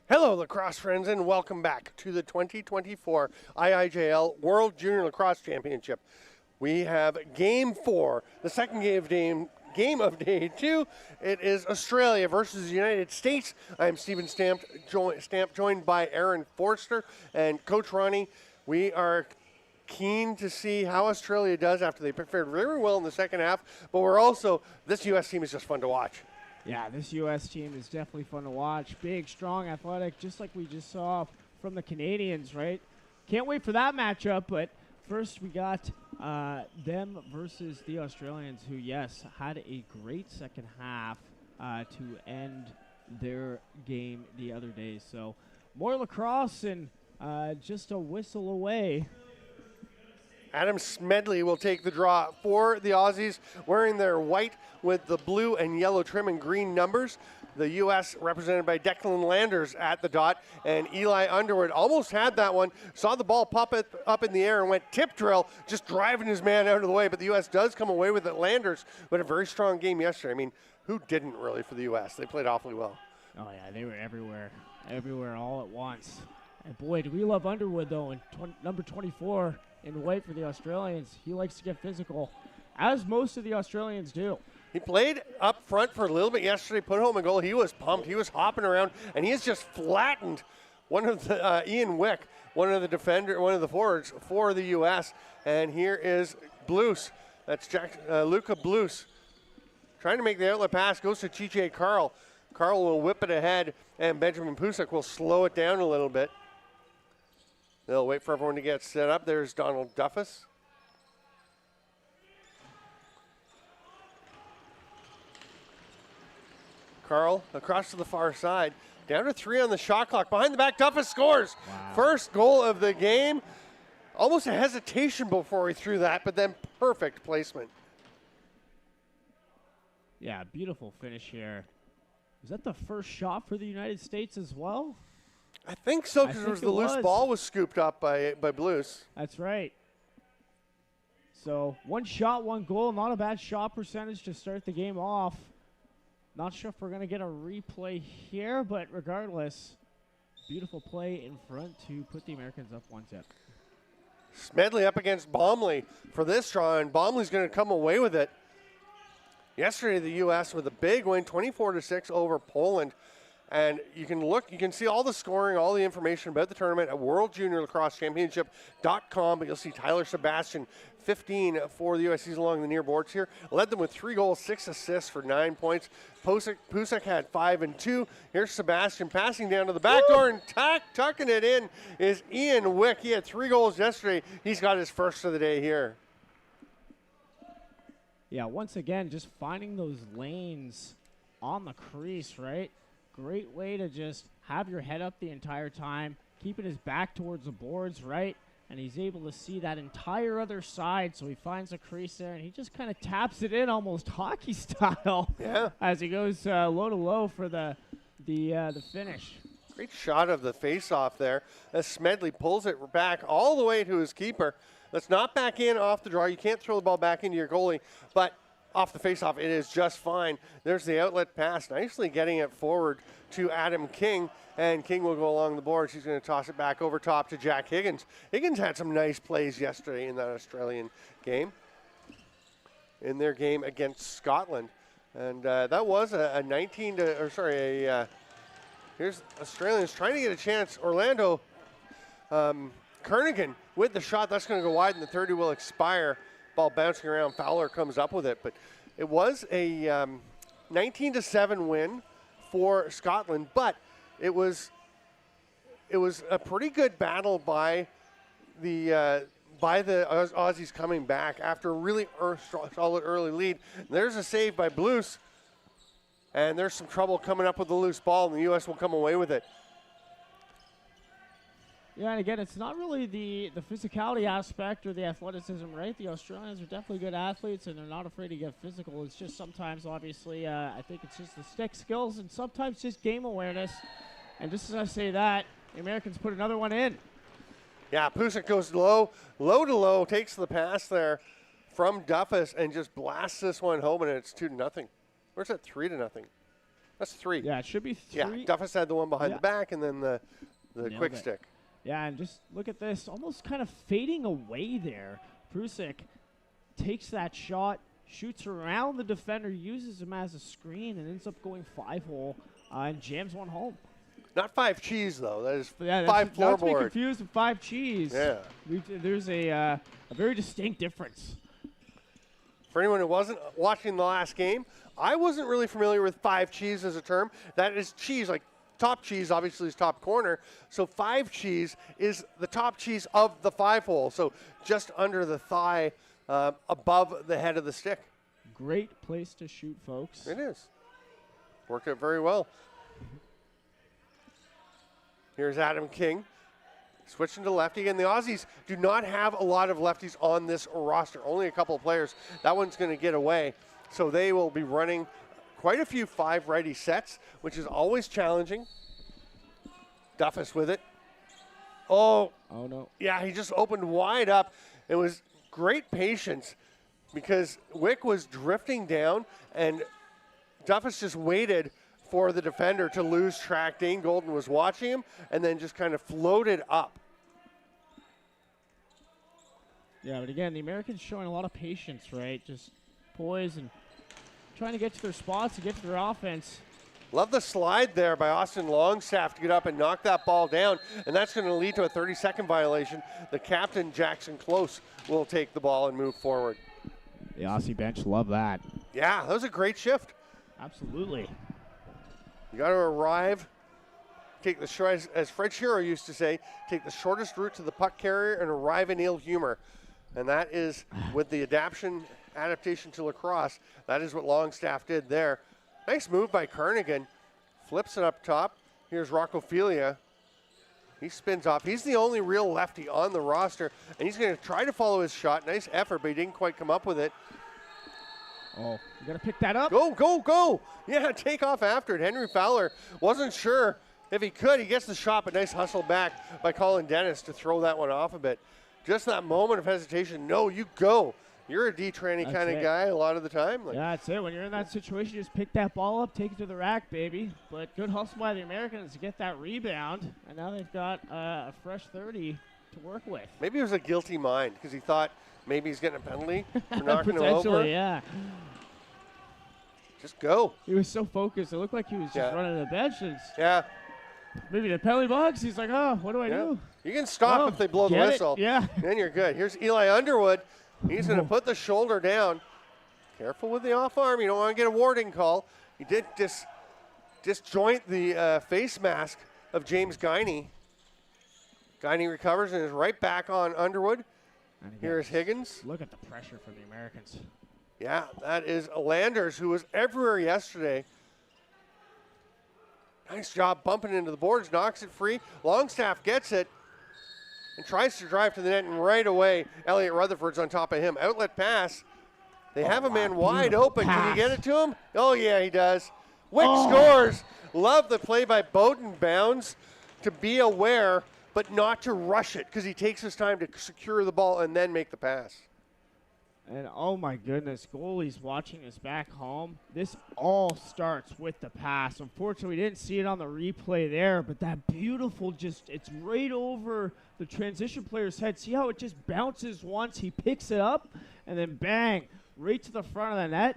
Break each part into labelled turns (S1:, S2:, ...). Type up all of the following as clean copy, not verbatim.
S1: Hello, lacrosse friends, and welcome back to the 2024 IIJL World Junior Lacrosse Championship. We have Game 4, the second game of Day 2. It is Australia versus the United States. I am Stephen Stamp, joined by Aaron Forster and Coach Ronnie. We are keen to see how Australia does after they fared very well in the second half, but this U.S. team is just fun to watch.
S2: Yeah, this U.S. team is definitely fun to watch. Big, strong, athletic, just like we just saw from the Canadians, right? Can't wait for that matchup, but first we got them versus the Australians, who, yes, had a great second half to end their game the other day. So more lacrosse and just a whistle away.
S1: Adam Smedley will take the draw for the Aussies, wearing their white with the blue and yellow trim and green numbers. The U.S. represented by Declan Landers at the dot, and Eli Underwood almost had that one, saw the ball pop it up in the air and went tip drill, just driving his man out of the way, but the U.S. does come away with it. Landers with a very strong game yesterday. I mean, who didn't really for the U.S.? They played awfully well.
S2: Oh, yeah, they were everywhere all at once. And boy, do we love Underwood, though, and number 24 in white for the Australians. He likes to get physical, as most of the Australians do.
S1: He played up front for a little bit yesterday, put home a goal. He was pumped. He was hopping around, and he has just flattened one of the Ian Wick, one of the forwards for the U.S. And here is Blues. That's Luca Blues trying to make the outlet pass. Goes to TJ Carl. Carl will whip it ahead, and Benjamin Pusak will slow it down a little bit. They'll wait for everyone to get set up. There's Donald Duffus. Carl across to the far side. Down to 3 on the shot clock. Behind the back, Duffus scores.
S2: Wow.
S1: First goal of the game. Almost a hesitation before he threw that, but then perfect placement.
S2: Yeah, beautiful finish here. Was that the first shot for the United States as well?
S1: I think so, because the loose ball was scooped up by Blues.
S2: That's right. So one shot, one goal. Not a bad shot percentage to start the game off. Not sure if we're going to get a replay here, but regardless, beautiful play in front to put the Americans up 1-0.
S1: Smedley up against Baumley for this draw, and Baumley's going to come away with it. Yesterday, the U.S. with a big win, 24-6 over Poland. And you can see all the scoring, all the information about the tournament at WorldJuniorLacrosseChampionship.com. But you'll see Tyler Sebastian, 15 for the U.S. He's along the near boards here. Led them with 3 goals, 6 assists for 9 points. Pusak had 5 and 2. Here's Sebastian passing down to the back door and tucking it in is Ian Wick. He had 3 goals yesterday. He's got his first of the day here.
S2: Yeah, once again, just finding those lanes on the crease, right? Great way to just have your head up the entire time, keeping his back towards the boards, right? And he's able to see that entire other side, so he finds a crease there, and he just kind of taps it in almost hockey style.
S1: Yeah.
S2: As he goes low to low for the finish.
S1: Great shot of the face-off there as Smedley pulls it back all the way to his keeper. That's not back in off the draw. You can't throw the ball back into your goalie, but off the face-off, it is just fine. There's the outlet pass, nicely getting it forward to Adam King, and King will go along the boards. He's going to toss it back over top to Jack Higgins. Higgins had some nice plays yesterday in that Australian game, in their game against Scotland. And that was here's Australians trying to get a chance. Orlando Kernigan with the shot. That's going to go wide, and the 30 will expire. Ball bouncing around. Fowler comes up with it, but it was a 19-7 win for Scotland, but it was a pretty good battle by the Aussies coming back after a really solid early lead. There's a save by Blues, and there's some trouble coming up with the loose ball, and the U.S. will come away with it.
S2: Yeah, and again, it's not really the physicality aspect or the athleticism, right? The Australians are definitely good athletes, and they're not afraid to get physical. It's just sometimes, obviously, I think it's just the stick skills and sometimes just game awareness. And just as I say that, the Americans put another one in.
S1: Yeah, Pusak goes low to low, takes the pass there from Duffus and just blasts this one home, and it's 2-0. Where's that 3-0? That's 3.
S2: Yeah, it should be 3.
S1: Yeah, Duffus had the one behind
S2: Yeah.
S1: the back and then the quick
S2: it.
S1: stick.
S2: Yeah, and just look at this, almost kind of fading away there. Prusik takes that shot, shoots around the defender, uses him as a screen, and ends up going 5-hole and jams one home.
S1: Not 5 cheese, though. That is
S2: Yeah,
S1: 5
S2: not to be
S1: floorboard.
S2: confused with 5 cheese.
S1: Yeah.
S2: There's a very distinct difference.
S1: For anyone who wasn't watching the last game, I wasn't really familiar with 5 cheese as a term. That is cheese, like top cheese obviously is top corner. So 5 cheese is the top cheese of the 5-hole. So just under the thigh, above the head of the stick.
S2: Great place to shoot, folks.
S1: It is. Worked out very well. Here's Adam King. Switching to lefty. Again, the Aussies do not have a lot of lefties on this roster. Only a couple of players. That one's going to get away. So they will be running quite a few 5 righty sets, which is always challenging. Duffus with it. Oh
S2: no.
S1: Yeah, he just opened wide up. It was great patience because Wick was drifting down and Duffus just waited for the defender to lose track. Dane Golden was watching him and then just kind of floated up.
S2: Yeah, but again, the Americans showing a lot of patience, right? Just poise and trying to get to their spots and get to their offense.
S1: Love the slide there by Austin Longstaff to get up and knock that ball down, and that's going to lead to a 30-second violation. The captain, Jackson Close, will take the ball and move forward.
S2: The Aussie bench love that.
S1: Yeah, that was a great shift.
S2: Absolutely.
S1: You got to arrive, take the short, as Fred Shearer used to say, take the shortest route to the puck carrier and arrive in ill humor. And that is, with the adaptation to lacrosse, that is what Longstaff did there. Nice move by Kernigan. Flips it up top. Here's Rockophilia. He spins off. He's the only real lefty on the roster, and he's going to try to follow his shot. Nice effort, but he didn't quite come up with it.
S2: Oh, you got to pick that up.
S1: Go, go, go. Yeah, take off after it. Henry Fowler wasn't sure if he could. He gets the shot, but nice hustle back by Colin Dennis to throw that one off a bit. Just that moment of hesitation. No, you go. You're a D-tranny kind of guy a lot of the time.
S2: Yeah, that's it. When you're in that situation, just pick that ball up, take it to the rack, baby. But good hustle by the Americans to get that rebound. And now they've got a fresh 30 to work with.
S1: Maybe it was a guilty mind because he thought maybe he's getting a penalty for knocking him
S2: Potentially,
S1: over.
S2: yeah.
S1: Just go.
S2: He was so focused. It looked like he was just running the bench. And
S1: Yeah.
S2: maybe the penalty box. He's like, oh, what do I do?
S1: You can stop if they blow the
S2: Get it.
S1: whistle.
S2: Yeah.
S1: Then you're good. Here's Eli Underwood. He's going to put the shoulder down. Careful with the off arm. You don't want to get a warding call. He did disjoint the face mask of James Guiney. Guiney recovers and is right back on Underwood. Here's Higgins.
S2: Look at the pressure from the Americans.
S1: Yeah, that is Landers, who was everywhere yesterday. Nice job bumping into the boards, knocks it free. Longstaff gets it and tries to drive to the net, and right away, Elliot Rutherford's on top of him. Outlet pass. They have a man wide open. Can you get it to him? Oh, yeah, he does. Wick scores. Love the play by Bowden Bounds to be aware, but not to rush it because he takes his time to secure the ball and then make the pass.
S2: And oh my goodness, goalies watching us back home. This all starts with the pass. Unfortunately, we didn't see it on the replay there, but that beautiful it's right over the transition player's head. See how it just bounces once, he picks it up, and then bang, right to the front of the net,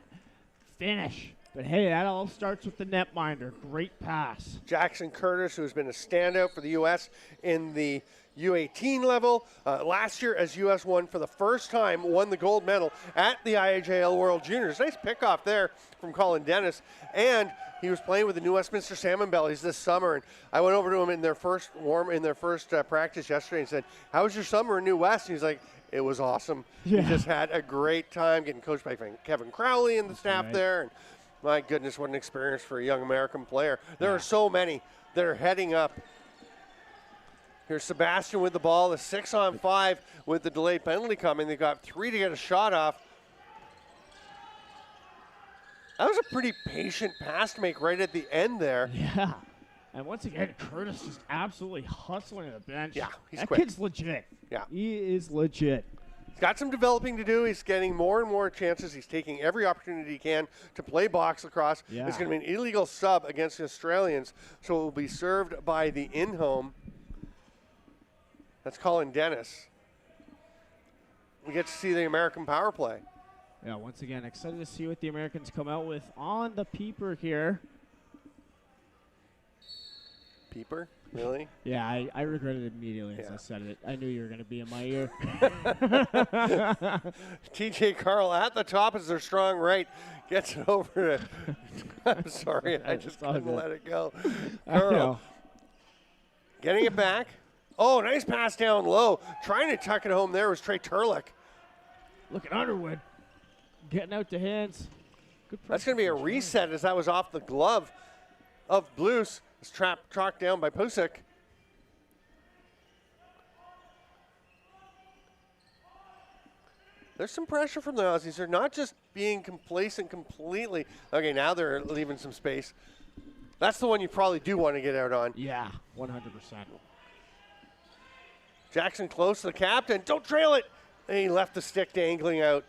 S2: finish. But hey, that all starts with the netminder. Great pass.
S1: Jackson Curtis, who has been a standout for the U.S. in the U18 level. Last year, as U.S. won for the first time, won the gold medal at the IIJL World Juniors. Nice pickoff there from Colin Dennis. And he was playing with the New Westminster Salmon Bellies this summer. And I went over to him in their first practice yesterday and said, "How was your summer in New West?" And he's like, "It was awesome."
S2: Yeah.
S1: He just had a great time getting coached by Kevin Crowley and the staff there. And my goodness, what an experience for a young American player. There are so many that are heading up. Here's Sebastian with the ball, the 6-on-5 with the delayed penalty coming. They got 3 to get a shot off. That was a pretty patient pass to make right at the end there.
S2: Yeah. And once again, Curtis just absolutely hustling at the bench.
S1: Yeah, he's
S2: that
S1: quick.
S2: kid's legit.
S1: Yeah.
S2: He is legit.
S1: He's got some developing to do. He's getting more and more chances. He's taking every opportunity he can to play box lacrosse.
S2: Yeah.
S1: It's going to be an illegal sub against the Australians, so it will be served by the in-home. That's Colin Dennis. We get to see the American power play.
S2: Yeah, once again, excited to see what the Americans come out with on the peeper here.
S1: Peeper? Really?
S2: Yeah, I regretted it immediately as I said it. I knew you were going to be in my ear.
S1: TJ Carl at the top as their strong right. Gets it over to. I'm sorry, I just couldn't let it go. Carl getting it back. Oh, nice pass down low. Trying to tuck it home there was Trey Turlick.
S2: Look at Underwood getting out to hands. Good.
S1: That's going to be a reset as that was off the glove of Blues. It's tracked down by Pusick. There's some pressure from the Aussies. They're not just being complacent completely. Okay, now they're leaving some space. That's the one you probably do want to get out on.
S2: Yeah, 100%.
S1: Jackson close to the captain. Don't trail it. And he left the stick dangling out.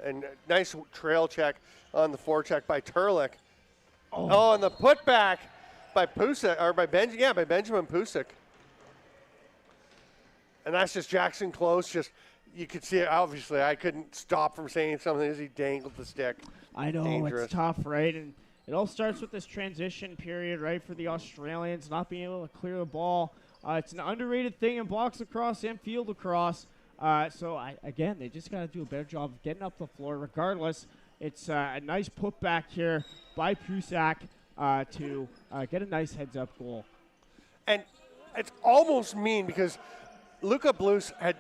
S1: And nice trail check on the forecheck by Turlick. Oh, and the putback by Pusick, or by Benjamin Pusick. And that's just Jackson close. Just you could see it. Obviously, I couldn't stop from saying something as he dangled the stick.
S2: I know.
S1: Dangerous.
S2: It's tough, right? And it all starts with this transition period, right, for the Australians not being able to clear the ball. It's an underrated thing in box lacrosse and field lacrosse. Again, they just got to do a better job of getting up the floor. Regardless, it's a nice putback here by Pusak to get a nice heads-up goal.
S1: And it's almost mean because Luka Blues had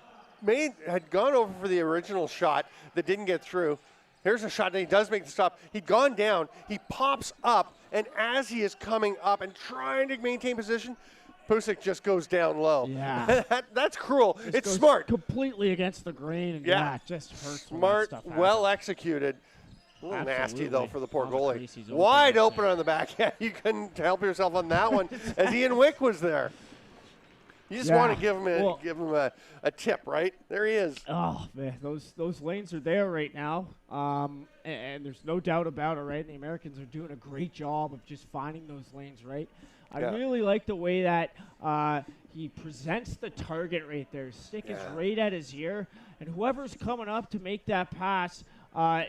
S1: gone over for the original shot that didn't get through. Here's a shot that he does make the stop. He'd gone down. He pops up, and as he is coming up and trying to maintain position, Pusick just goes down low.
S2: Yeah.
S1: That's cruel.
S2: Just
S1: it's
S2: goes
S1: smart.
S2: Completely against the grain. And it just hurts.
S1: Smart, well executed. A little nasty, though, for the poor goalie. Wide open on the back. Yeah, you couldn't help yourself on that one as Ian Wick was there. You just want to give him a tip, right? There he is.
S2: Oh, man, those lanes are there right now. And there's no doubt about it, right? The Americans are doing a great job of just finding those lanes, right? I really like the way that he presents the target right there. His stick is right at his ear, and whoever's coming up to make that pass, how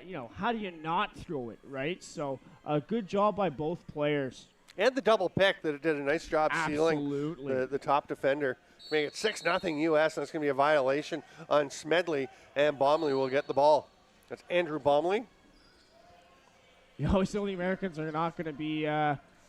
S2: do you not throw it, right? So a good job by both players.
S1: And the double pick that did a nice job sealing the top defender. Make it 6-0 U.S., and that's going to be a violation on Smedley, and Bomley will get the ball. That's Andrew Bomley.
S2: You always know the Americans are not going to be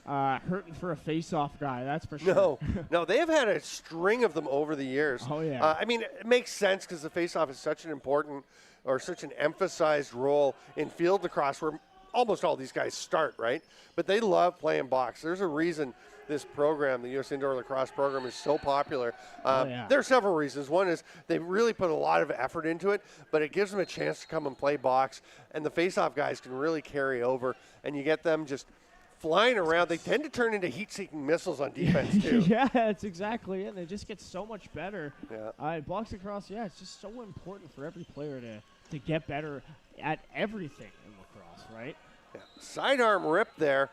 S2: hurting for a face-off guy, that's for sure.
S1: No, they have had a string of them over the years.
S2: Oh, yeah.
S1: It makes sense because the face-off is such an important or such an emphasized role in field lacrosse where almost all these guys start, right? But they love playing box. There's a reason this program, the U.S. Indoor Lacrosse program, is so popular. There are several reasons. One is they really put a lot of effort into it, but it gives them a chance to come and play box, and the face-off guys can really carry over, and you get them just flying around. They tend to turn into heat-seeking missiles on defense, too.
S2: Yeah, that's exactly it. They just get so much better.
S1: Yeah.
S2: Box lacrosse, it's just so important for every player to get better at everything in lacrosse, right?
S1: Yeah. Sidearm rip there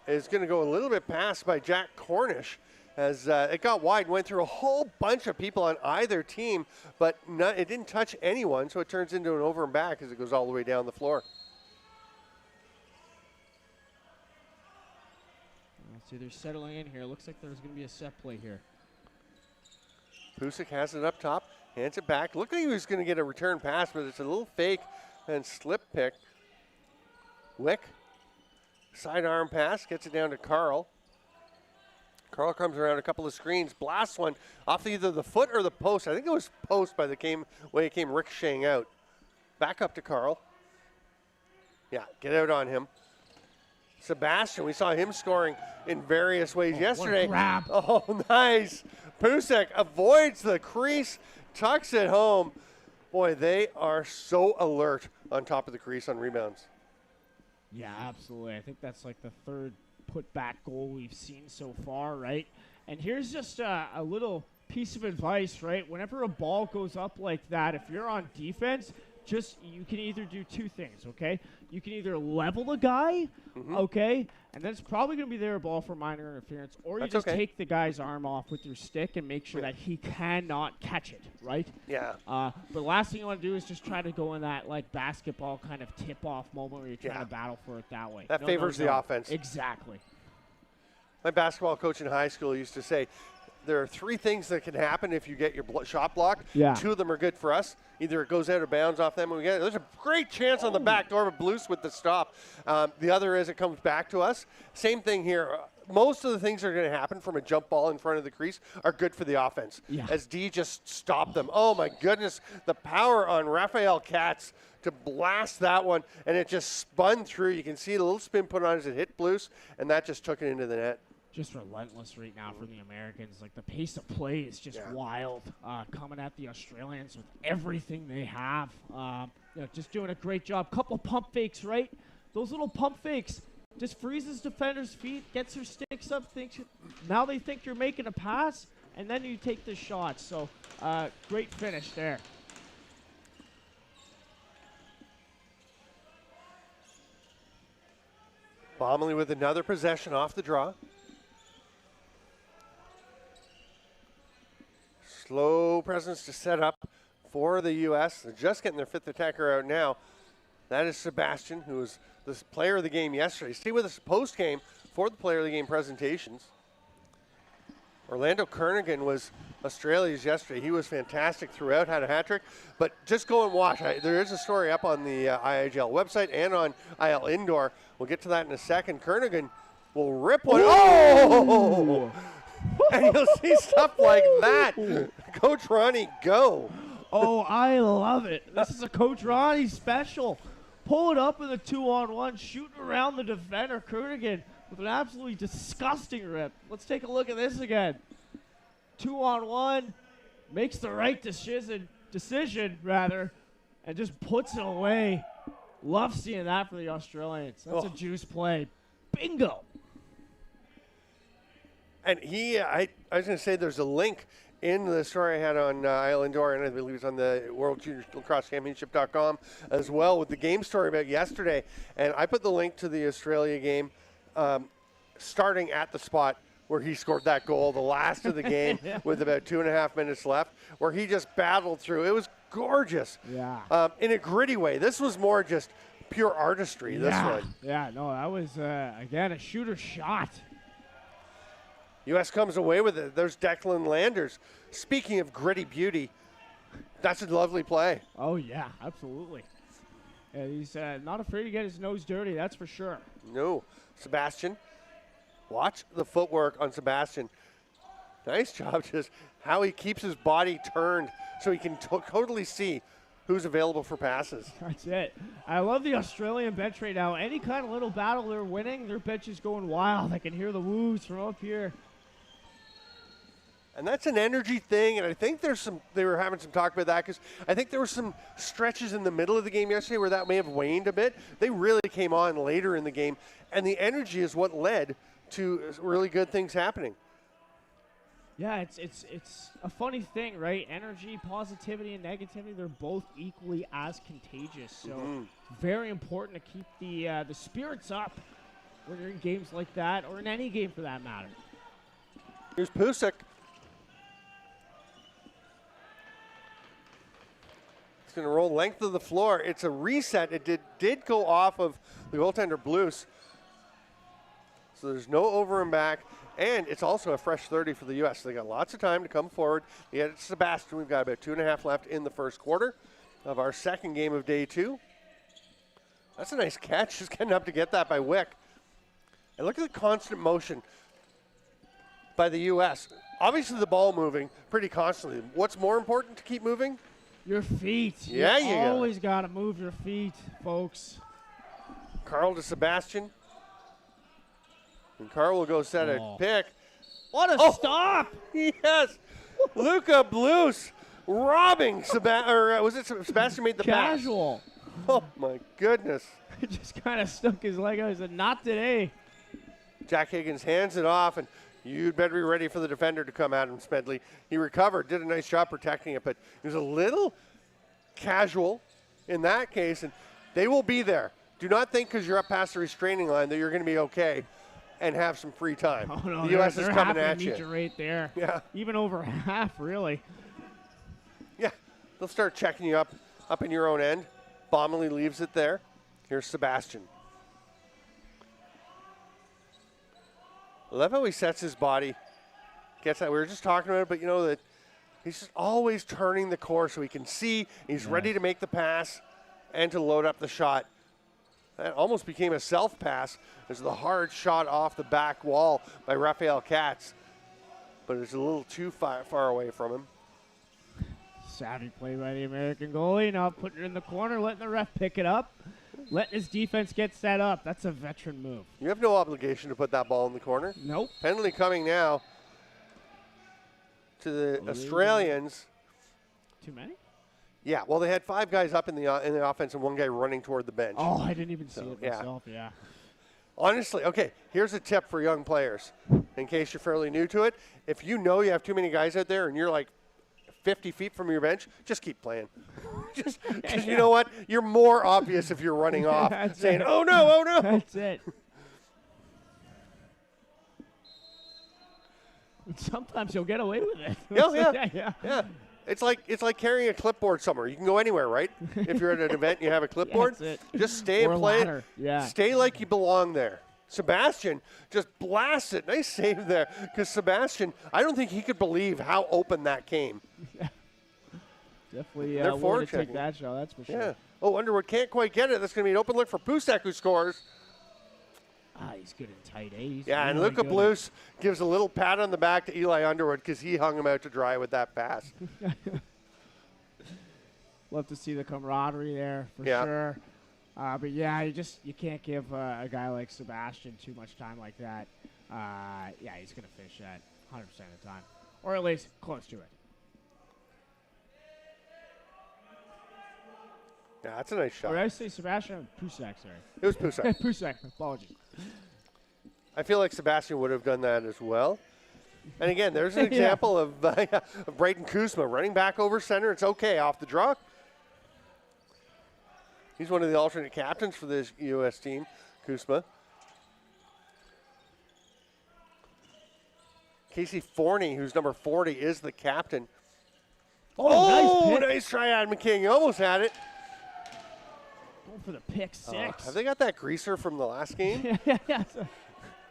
S1: is going to go a little bit past by Jack Cornish as it got wide, went through a whole bunch of people on either team, but it didn't touch anyone, so it turns into an over and back as it goes all the way down the floor.
S2: Let's see, they're settling in here. Looks like there's going to be a set play here.
S1: Pusick has it up top, hands it back. Looked like he was going to get a return pass, but it's a little fake and slip pick. Wick, sidearm pass, gets it down to Carl. Carl comes around a couple of screens, blasts one off either the foot or the post. I think it was post by the way it came ricocheting out. Back up to Carl. Yeah, get out on him. Sebastian, we saw him scoring in various ways yesterday.
S2: What a grab.
S1: Oh, nice. Pusick avoids the crease, tucks it home. Boy, they are so alert on top of the crease on rebounds.
S2: Yeah, absolutely. I think that's like the third put-back goal we've seen so far, right? And here's just a little piece of advice, right? Whenever a ball goes up like that, if you're on defense, you can either do two things, okay? You can either level the guy, okay, and then it's probably going to be their ball for minor interference, or you just take the guy's arm off with your stick and make sure that he cannot catch it, right?
S1: Yeah.
S2: But the last thing you want to do is just try to go in that like basketball kind of tip-off moment where you're trying to battle for it that way.
S1: That favors the offense.
S2: Exactly.
S1: My basketball coach in high school used to say, there are three things that can happen if you get your shot blocked.
S2: Yeah.
S1: Two of them are good for us. Either it goes out of bounds off them and we get it. There's a great chance on the back door of Blues with the stop. The other is it comes back to us. Same thing here. Most of the things that are going to happen from a jump ball in front of the crease are good for the offense.
S2: Yeah.
S1: As D just stopped them. Oh, my goodness. The power on Raphael Katz to blast that one, and it just spun through. You can see the little spin put on as it hit Blues, and that just took it into the net.
S2: Just relentless right now for the Americans. Like, the pace of play is just wild, coming at the Australians with everything they have. Just doing a great job. Couple pump fakes, right? Those little pump fakes just freezes defenders' feet, gets their sticks up, now they think you're making a pass, and then you take the shot. So, great finish there.
S1: Bomley with another possession off the draw. Slow presence to set up for the U.S. They're just getting their fifth attacker out now. That is Sebastian, who was the player of the game yesterday. Stay with us post-game for the player of the game presentations. Orlando Kernaghan was Australia's yesterday. He was fantastic throughout, had a hat trick. But just go and watch. There is a story up on the IIJL website and on IL Indoor. We'll get to that in a second. Kernaghan will rip one. Oh! And you'll see stuff like that. Coach Ronnie, go.
S2: Oh, I love it. This is a Coach Ronnie special. Pull it up in the 2-on-1, shooting around the defender, Kernaghan, with an absolutely disgusting rip. Let's take a look at this again. 2-on-1, makes the right decision, and just puts it away. Love seeing that for the Australians. That's a juice play. Bingo.
S1: And I was going to say there's a link in the story I had on IL Indoor, and I believe it's on the World Junior Lacrosse Championship.com as well, with the game story about yesterday. And I put the link to the Australia game starting at the spot where he scored that goal, the last of the game, with about 2.5 minutes left, where he just battled through. It was gorgeous.
S2: Yeah.
S1: In a gritty way. This was more just pure artistry, this one.
S2: Yeah, no, that was, again, a shooter shot.
S1: U.S. comes away with it. There's Declan Landers. Speaking of gritty beauty, that's a lovely play.
S2: Oh, yeah, absolutely. Yeah, he's not afraid to get his nose dirty, that's for sure.
S1: No. Sebastian. Watch the footwork on Sebastian. Nice job just how he keeps his body turned so he can totally see who's available for passes.
S2: That's it. I love the Australian bench right now. Any kind of little battle they're winning, their bench is going wild. I can hear the woos from up here.
S1: And that's an energy thing, and I think they were having some talk about that because I think there were some stretches in the middle of the game yesterday where that may have waned a bit. They really came on later in the game, and the energy is what led to really good things happening.
S2: Yeah, it's a funny thing, right? Energy, positivity, and negativity, they're both equally as contagious. So very important to keep the spirits up when you're in games like that, or in any game for that matter.
S1: Here's Pusick. It's going to roll length of the floor. It's a reset. It did go off of the goaltender Blues. So there's no over and back. And it's also a fresh 30 for the U.S. So they got lots of time to come forward. Yeah, it's Sebastian. We've got about 2.5 left in the first quarter of our second game of day 2. That's a nice catch. Just getting up to get that by Wick. And look at the constant motion by the U.S. Obviously the ball moving pretty constantly. What's more important to keep moving?
S2: Your feet.
S1: Yeah,
S2: you always got to move your feet, folks.
S1: Carl to Sebastian. And Carl will go set a pick.
S2: What a stop!
S1: Yes! Luca Blues robbing Sebastian. Was it Sebastian made the pass?
S2: Casual.
S1: Oh, my goodness.
S2: He just kind of stuck his leg out. He said, not today.
S1: Jack Higgins hands it off, and you'd better be ready for the defender to come at him, Smedley. He recovered, did a nice job protecting it, but he was a little casual in that case, and they will be there. Do not think because you're up past the restraining line that you're going to be okay and have some free time.
S2: Oh, no,
S1: the U.S. is coming at
S2: you. They're right there.
S1: Yeah.
S2: Even over half, really.
S1: Yeah, they'll start checking you up in your own end. Bomley leaves it there. Here's Sebastian. I love how he sets his body. Gets that. We were just talking about it, but you know that he's just always turning the core so he can see. He's ready to make the pass and to load up the shot. That almost became a self-pass. There's the hard shot off the back wall by Rafael Katz, but it's a little too far away from him.
S2: Savvy play by the American goalie. Now putting it in the corner, letting the ref pick it up, letting his defense get set up. That's a veteran move.
S1: You have no obligation to put that ball in the corner.
S2: Nope.
S1: Penalty coming now to the Australians.
S2: Too many?
S1: Yeah, well, they had 5 guys up in the offense and 1 guy running toward the bench.
S2: Oh, I didn't even see it myself, yeah.
S1: Honestly, okay, here's a tip for young players, in case you're fairly new to it. If you know you have too many guys out there and you're like 50 feet from your bench, just keep playing. Just because you know what? You're more obvious if you're running off, saying, oh, no.
S2: That's it. Sometimes you'll get away with it.
S1: Yeah. It's like carrying a clipboard somewhere. You can go anywhere, right? If you're at an event and you have a clipboard,
S2: that's it.
S1: just stay and play.
S2: Yeah.
S1: Stay like you belong there. Sebastian just blasts it. Nice save there, because Sebastian, I don't think he could believe how open that came.
S2: Yeah. Definitely
S1: They're
S2: willing to take that shot, that's for sure.
S1: Yeah. Oh, Underwood can't quite get it. That's going to be an open look for Pusak, who scores.
S2: He's good and tight, eh? He's
S1: and
S2: really
S1: Luca
S2: good.
S1: Blues gives a little pat on the back to Eli Underwood because he hung him out to dry with that pass.
S2: Love to see the camaraderie there for sure. But yeah, you can't give a guy like Sebastian too much time like that. He's going to fish that 100% of the time, or at least close to it.
S1: Yeah, that's a nice shot.
S2: Or did I say Sebastian? Pusak, sorry.
S1: It was Pusak.
S2: Pusak, apologies.
S1: I feel like Sebastian would have done that as well. And again, there's an example of Braden Kuzma running back over center. It's okay off the draw. He's one of the alternate captains for this U.S. team, Kuzma. Casey Forney, who's number 40, is the captain.
S2: Oh,
S1: nice try, Adam McKing. You almost had it.
S2: Going for the pick 6.
S1: Have they got that greaser from the last game?
S2: Yeah.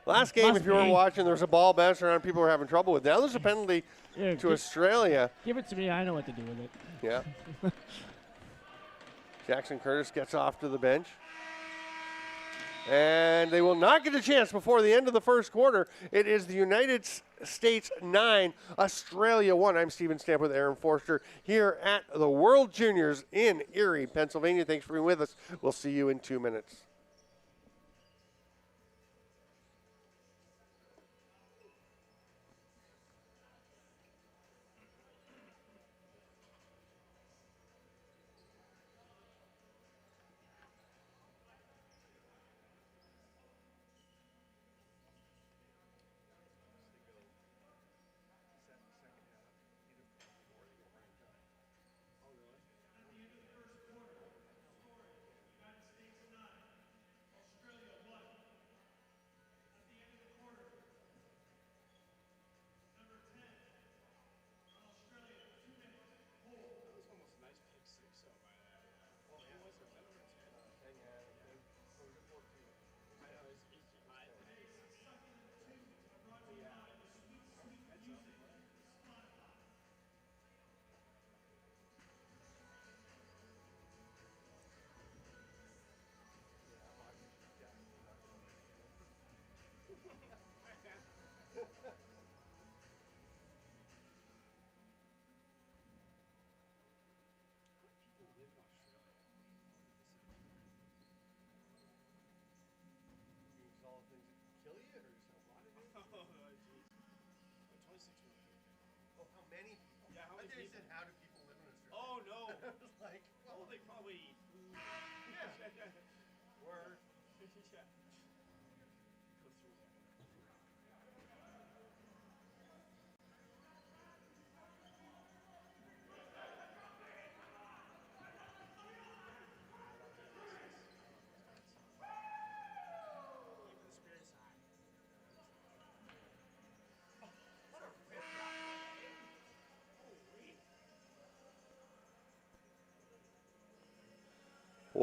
S1: Last game, if you were watching, there was a ball bouncing around. People were having trouble with it. Now there's a penalty to Australia.
S2: Give it to me. I know what to do with it.
S1: Yeah. Jackson Curtis gets off to the bench. And they will not get a chance before the end of the first quarter. It is the United States 9, Australia 1. I'm Steven Stamp with Aaron Forster here at the World Juniors in Erie, Pennsylvania. Thanks for being with us. We'll see you in 2 minutes.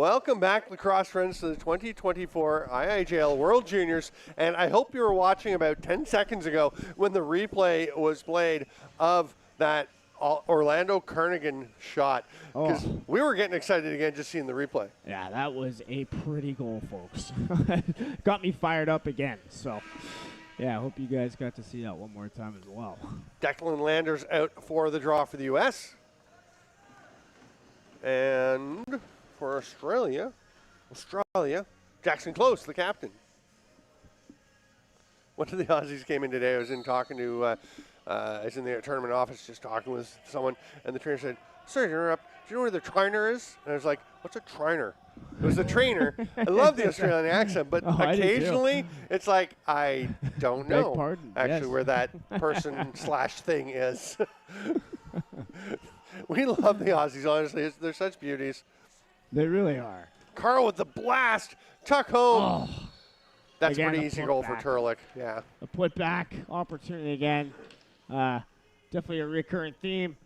S1: Welcome back, lacrosse friends, to the 2024 IIJL World Juniors. And I hope you were watching about 10 seconds ago when the replay was played of that Orlando Kernaghan shot. Because we were getting excited again just seeing the replay.
S2: Yeah, that was a pretty goal, folks. Got me fired up again. So, yeah, I hope you guys got to see that one more time as well.
S1: Declan Landers out for the draw for the U.S. And for Australia, Jackson Close, the captain. One of the Aussies came in today. I was in talking to, I was in the tournament office just talking with someone, and the trainer said, "Sorry to interrupt, do you know where the trainer is?" And I was like, "What's a trainer?" It was the trainer. I love the Australian accent, but occasionally it's like, I don't know where that person / thing is. We love the Aussies, honestly. They're such beauties.
S2: They really are.
S1: Carl with the blast. Tuck home.
S2: Oh.
S1: That's a
S2: Again,
S1: pretty easy goal for Turlick. Yeah.
S2: A put back opportunity again. Definitely a recurring theme.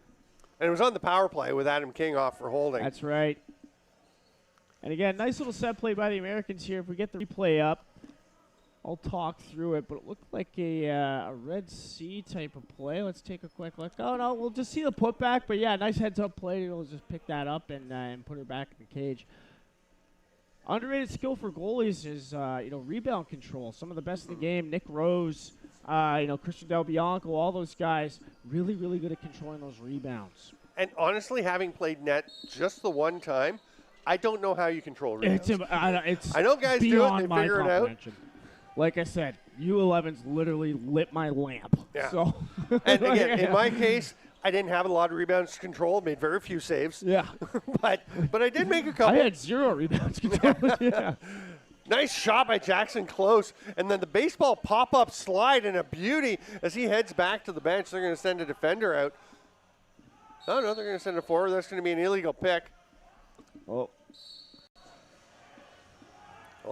S1: And it was on the power play with Adam King off for holding.
S2: That's right. And again, nice little set play by the Americans here. If we get the replay up, I'll talk through it, but it looked like a Red Sea type of play. Let's take a quick look. Oh, no, we'll just see the putback. But, yeah, nice heads-up play. It'll just pick that up and put her back in the cage. Underrated skill for goalies is, rebound control. Some of the best in the game. Nick Rose, Christian Del Bianco, all those guys, really, really good at controlling those rebounds.
S1: And honestly, having played net just the one time, I don't know how you control rebounds.
S2: It's
S1: I know guys do it and they figure it out.
S2: Like I said, U11's literally lit my lamp.
S1: Yeah.
S2: So.
S1: And again, in my case, I didn't have a lot of rebounds to control, made very few saves.
S2: Yeah.
S1: but I did make a couple.
S2: I had 0 rebounds control. Yeah.
S1: Nice shot by Jackson Close. And then the baseball pop-up slide and a beauty as he heads back to the bench. They're going to send a defender out. Oh, no, they're going to send a forward. That's going to be an illegal pick.
S2: Oh,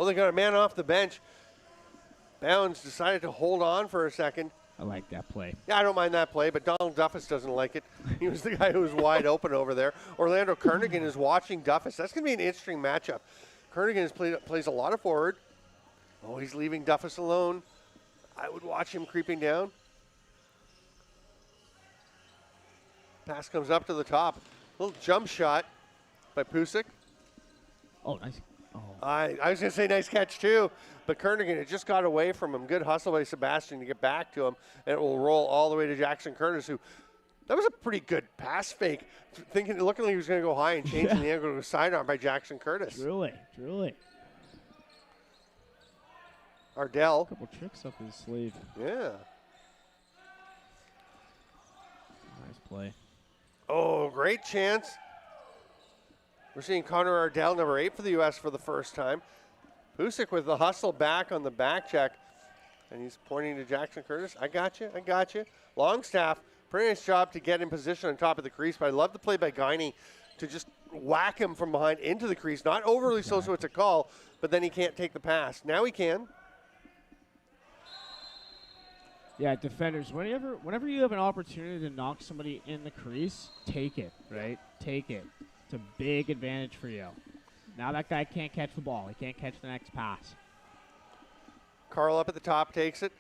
S1: they got a man off the bench. Bounds decided to hold on for a second.
S2: I like that play.
S1: Yeah, I don't mind that play, but Donald Duffus doesn't like it. He was the guy who was wide open over there. Orlando Kernaghan is watching Duffus. That's going to be an interesting matchup. Kernaghan plays a lot of forward. Oh, he's leaving Duffus alone. I would watch him creeping down. Pass comes up to the top. Little jump shot by Pusick.
S2: Oh, nice. Oh.
S1: I was going to say nice catch too, but Kernaghan had just got away from him. Good hustle by Sebastian to get back to him, and it will roll all the way to Jackson Curtis, who that was a pretty good pass fake, looking like he was going to go high and changing the angle to a sidearm by Jackson Curtis.
S2: Truly.
S1: Ardell.
S2: A couple tricks up his sleeve.
S1: Yeah.
S2: Nice play.
S1: Oh, great chance. We're seeing Connor Ardell, number 8 for the U.S. for the first time. Pusick with the hustle back on the back check. And he's pointing to Jackson Curtis. I got you. Longstaff, pretty nice job to get in position on top of the crease. But I love the play by Guiney to just whack him from behind into the crease. Not overly so it's a call, but then he can't take the pass. Now he can.
S2: Yeah, defenders, whenever you have an opportunity to knock somebody in the crease, take it, right? Take it. It's a big advantage for you. Now that guy can't catch the ball. He can't catch the next pass.
S1: Carl up at the top takes it.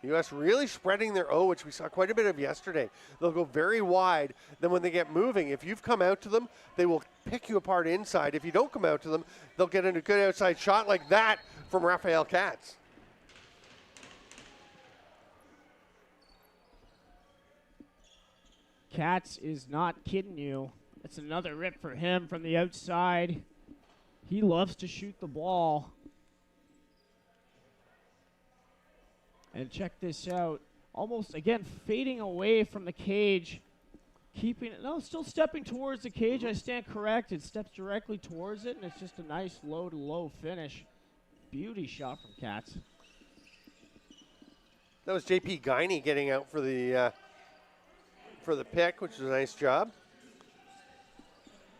S1: U.S. really spreading their O, which we saw quite a bit of yesterday. They'll go very wide. Then when they get moving, if you've come out to them, they will pick you apart inside. If you don't come out to them, they'll get in a good outside shot like that from Raphael Katz.
S2: Katz is not kidding you. It's another rip for him from the outside. He loves to shoot the ball. And check this out. Almost, again, fading away from the cage. Still stepping towards the cage. I stand corrected. Steps directly towards it, and it's just a nice low-to-low finish. Beauty shot from Katz.
S1: That was J.P. Guiney getting out for the pick, which is a nice job.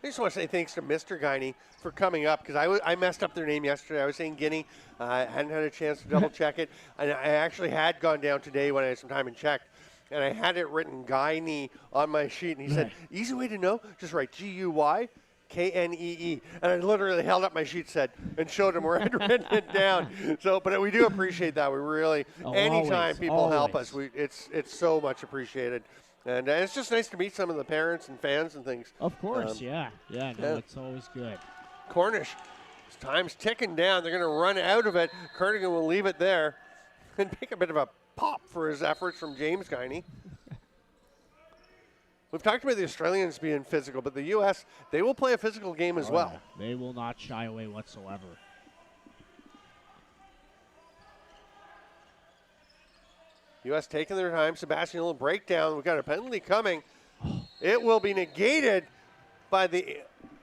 S1: I just want to say thanks to Mr. Guiney for coming up, because I messed up their name yesterday. I was saying Guinea. I hadn't had a chance to double check it. And I actually had gone down today when I had some time and checked. And I had it written Guiney on my sheet. And he said, easy way to know, just write G-U-Y. Knee. And I literally held up my sheet said and showed him where I'd written it down. So, but we do appreciate that. We really, anytime people help us, it's so much appreciated. And it's just nice to meet some of the parents and fans and things.
S2: Of course, yeah, it's always good.
S1: Cornish, time's ticking down. They're going to run out of it. Kernigan will leave it there and make a bit of a pop for his efforts from James Guiney. We've talked about the Australians being physical, but the U.S., they will play a physical game as well.
S2: Yeah. They will not shy away whatsoever.
S1: U.S. taking their time. Sebastian, a little breakdown. We've got a penalty coming. It will be negated by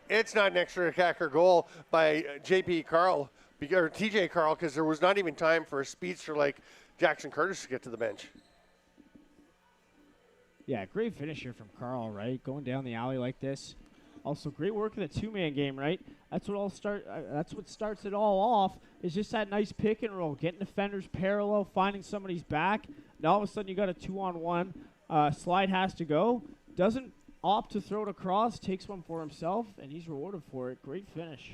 S1: it's not an extra attack or goal by JP Carl, or TJ Carl, because there was not even time for a speedster like Jackson Curtis to get to the bench.
S2: Yeah, great finish here from Carl, right? Going down the alley like this. Also, great work in the two-man game, right? That's what starts it all off. Is just that nice pick and roll, getting defenders parallel, finding somebody's back. Now all of a sudden you got a 2-on-1. Slide has to go. Doesn't opt to throw it across. Takes one for himself, and he's rewarded for it. Great finish.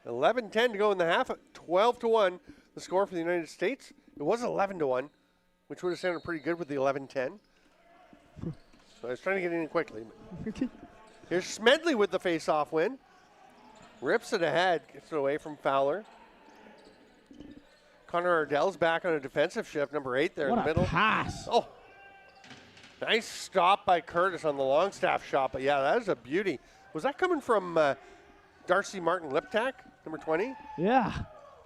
S1: 11-10 to go in the half. 12-1. The score for the United States. It was 11-1, which would have sounded pretty good with the 11-10. So I was trying to get in quickly. Here's Smedley with the face-off win. Rips it ahead, gets it away from Fowler. Connor Ardell's back on a defensive shift, number 8 there in the middle.
S2: What a pass.
S1: Oh, nice stop by Curtis on the Longstaff shot. But, yeah, that is a beauty. Was that coming from Darcy Martin-Liptak, number 20?
S2: Yeah.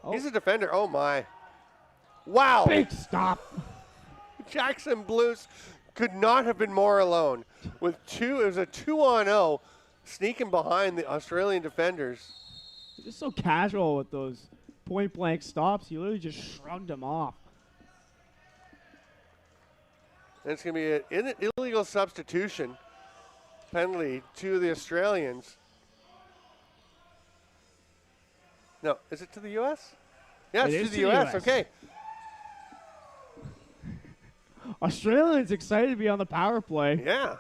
S1: Oh. He's a defender. Oh, my. Wow.
S2: Big stop.
S1: Jackson Blues could not have been more alone. With it was a 2-on-0, sneaking behind the Australian defenders.
S2: Just so casual with those point-blank stops. He literally just shrugged them off.
S1: And it's going to be an illegal substitution penalty to the Australians. No, is it to the U.S.? Yeah, it's to the U.S. Okay.
S2: Australians excited to be on the power play.
S1: Yeah.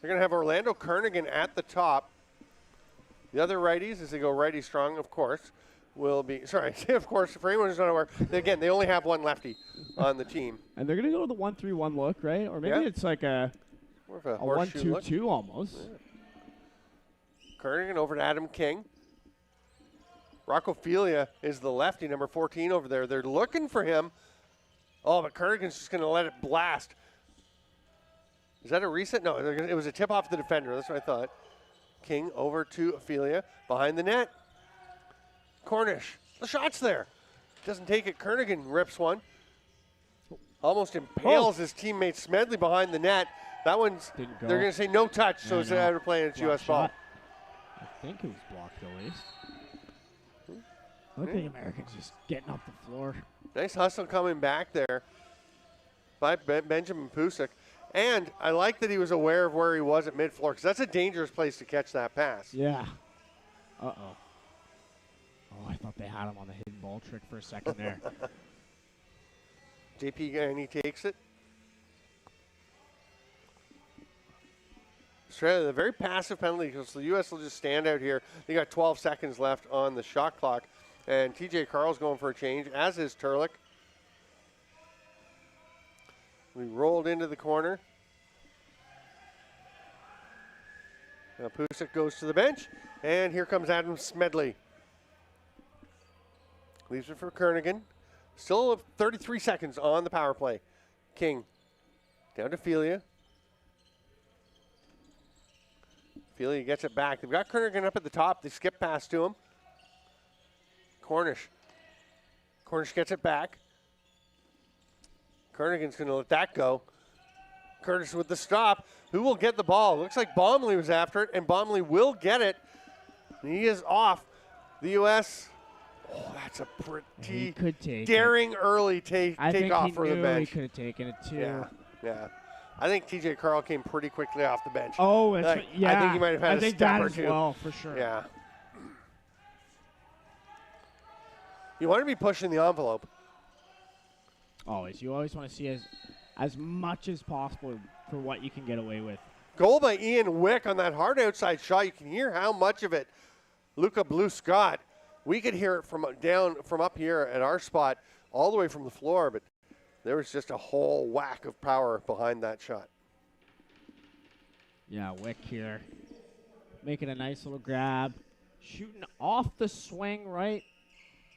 S1: They're going to have Orlando Kernigan at the top. The other righties, as they go righty strong, of course, will be, of course, for anyone who's not aware, again, they only have one lefty on the team.
S2: And they're going to go with the 1-3-1 look, right? Or maybe it's like a 1-2-2 almost.
S1: Yeah. Kernigan over to Adam King. Rocco Filia is the lefty, number 14 over there. They're looking for him. Oh, but Kernigan's just going to let it blast. Is that a reset? No, it was a tip off the defender. That's what I thought. King over to Ophelia. Behind the net. Cornish. The shot's there. Doesn't take it. Kernigan rips one. Almost impales his teammate Smedley behind the net. That one's, they're going to say no touch, so it's out of play and it's U.S. ball.
S2: I think it was blocked at least. Look at the Americans just getting off the floor.
S1: Nice hustle coming back there by Benjamin Pusick. And I like that he was aware of where he was at mid-floor, because that's a dangerous place to catch that pass.
S2: Yeah. Uh-oh. Oh, I thought they had him on the hidden ball trick for a second there.
S1: JP, and he takes it. Australia, a very passive penalty, so the U.S. will just stand out here. They got 12 seconds left on the shot clock. And TJ Carl's going for a change, as is Turlick. We rolled into the corner. Now Pusick goes to the bench, and here comes Adam Smedley. Leaves it for Kernigan. Still 33 seconds on the power play. King down to Filia. Filia gets it back. They've got Kernigan up at the top. They skip past to him. Cornish gets it back. Kernigan's going to let that go. Curtis with the stop. Who will get the ball? Looks like Baumley was after it, and Baumley will get it. And he is off. The U.S. Oh, that's a pretty daring early take off for the bench.
S2: He could have taken it too.
S1: Yeah. I think TJ Carl came pretty quickly off the bench.
S2: Oh, yeah.
S1: I think he might have had a step or two.
S2: Well, for sure.
S1: Yeah. You want to be pushing the envelope.
S2: Always. You always want to see as much as possible for what you can get away with.
S1: Goal by Ian Wick on that hard outside shot. You can hear how much of it Luca Blues got. We could hear it from up here at our spot all the way from the floor, but there was just a whole whack of power behind that shot.
S2: Yeah, Wick here. Making a nice little grab. Shooting off the swing, right?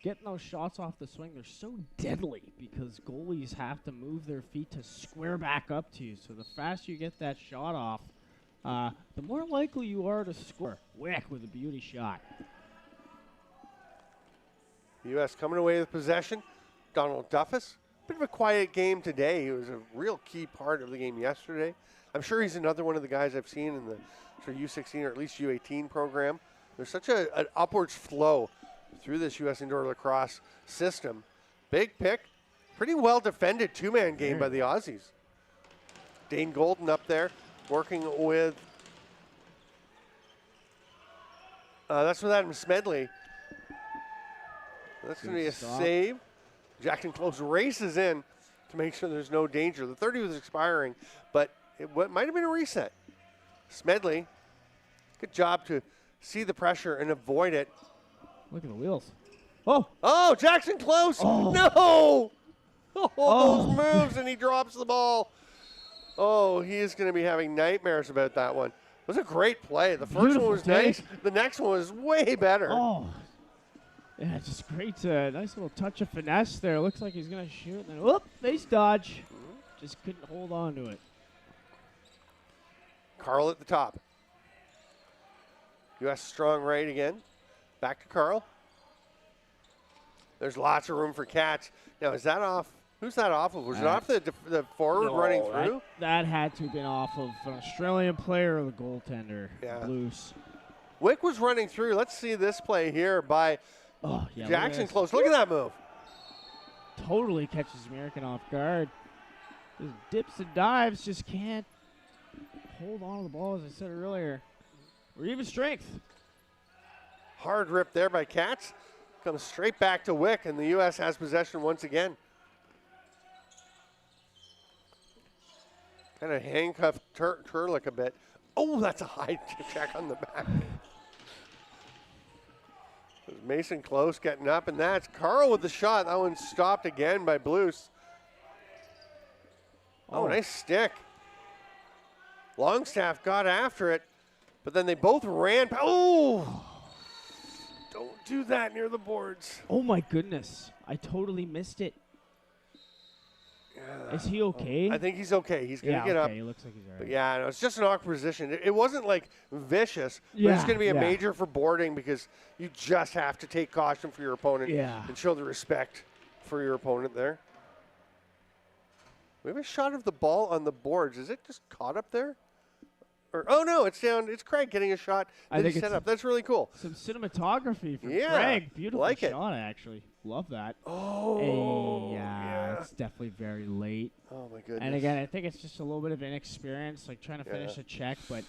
S2: Getting those shots off the swing, they're so deadly because goalies have to move their feet to square back up to you. So the faster you get that shot off, the more likely you are to score. Wick with a beauty shot.
S1: The U.S. coming away with possession. Donald Duffus, bit of a quiet game today. He was a real key part of the game yesterday. I'm sure he's another one of the guys I've seen in the sort of U16 or at least U18 program. There's such an upwards flow through this U.S. indoor lacrosse system. Big pick. Pretty well defended two-man game by the Aussies. Dane Golden up there working with, that's with Adam Smedley. That's going to be a save. Jackson Close races in to make sure there's no danger. The 30 was expiring, but it might have been a reset. Smedley, good job to see the pressure and avoid it.
S2: Look at the wheels. Oh!
S1: Oh, Jackson Close!
S2: Oh.
S1: No! Oh, those moves, and he drops the ball. Oh, he is going to be having nightmares about that one. It was a great play. The first one was nice. The next one was way better.
S2: Oh. Yeah, just great. Nice little touch of finesse there. Looks like he's going to shoot. And then, whoop, face dodge. Just couldn't hold on to it.
S1: Carl at the top. U.S. strong right again. Back to Carl. There's lots of room for Cats. Now, is that off? Who's that off of? Was it off the forward running through?
S2: That had to have been off of an Australian player or the goaltender.
S1: Yeah.
S2: Blues.
S1: Wick was running through. Let's see this play here by Jackson Close. Look at that move.
S2: Totally catches American off guard. Just dips and dives, just can't hold on to the ball, as I said earlier. Or even strength.
S1: Hard rip there by Cats. Comes straight back to Wick, and the U.S. has possession once again. Kind of handcuffed Turlick a bit. Oh, that's a high check on the back. Mason Close getting up, and that's Carl with the shot. That one's stopped again by Blues. Oh, nice stick. Longstaff got after it, but then they both ran. Oh! Don't do that near the boards.
S2: Oh, my goodness. I totally missed it.
S1: Yeah.
S2: Is he okay?
S1: I think he's okay. He's going to get up.
S2: He looks like he's all right.
S1: But yeah, no, it's just an awkward position. It wasn't like vicious, but it's going to be a major for boarding because you just have to take caution for your opponent and show the respect for your opponent there. We have a shot of the ball on the boards. Is it just caught up there? Or, oh, no, it's down. It's Craig getting a shot that he set up. That's really cool.
S2: Some cinematography from Craig. Beautiful shot, actually. Love that.
S1: Oh,
S2: yeah, it's definitely very late.
S1: Oh, my goodness.
S2: And again, I think it's just a little bit of inexperience, like trying to finish a check, but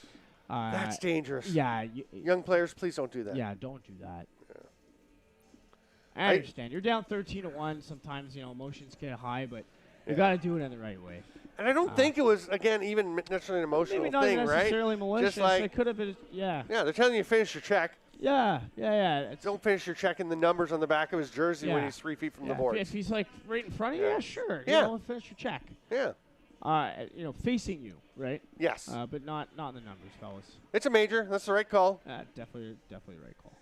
S1: that's dangerous.
S2: Yeah.
S1: Young players, please don't do that.
S2: Yeah, don't do that. Yeah. I understand. You're down 13-1. Sometimes, emotions get high, but you got to do it in the right way. And
S1: I don't think it was, again, even necessarily an emotional
S2: maybe not
S1: thing, right?
S2: Necessarily malicious.
S1: Just like,
S2: it could have been,
S1: Yeah, they're telling you to finish your check.
S2: Yeah.
S1: Don't finish your check in the numbers on the back of his jersey when he's 3 feet from the board.
S2: If he's like right in front of you, sure. Finish your check.
S1: Yeah.
S2: Facing you, right?
S1: Yes.
S2: But not in the numbers, fellas.
S1: It's a major. That's the right call.
S2: Definitely the right call.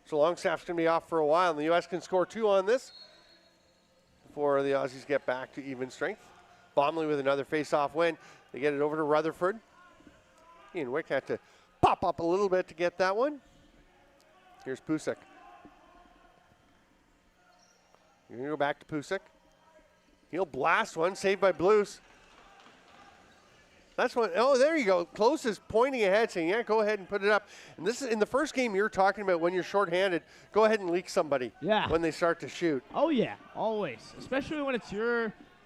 S1: So Longstaff's going to be off for a while, and the U.S. can score 2 on this before the Aussies get back to even strength. Bomley with another face-off win. They get it over to Rutherford. Ian Wick had to pop up a little bit to get that one. Here's Pusik. You're going to go back to Pusik. He'll blast one, saved by Blues. That's one. Oh, there you go. Close is pointing ahead, saying, yeah, go ahead and put it up. And this is in the first game you're talking about when you're shorthanded. Go ahead and leak somebody when they start to shoot.
S2: Oh, yeah, always. Especially when it's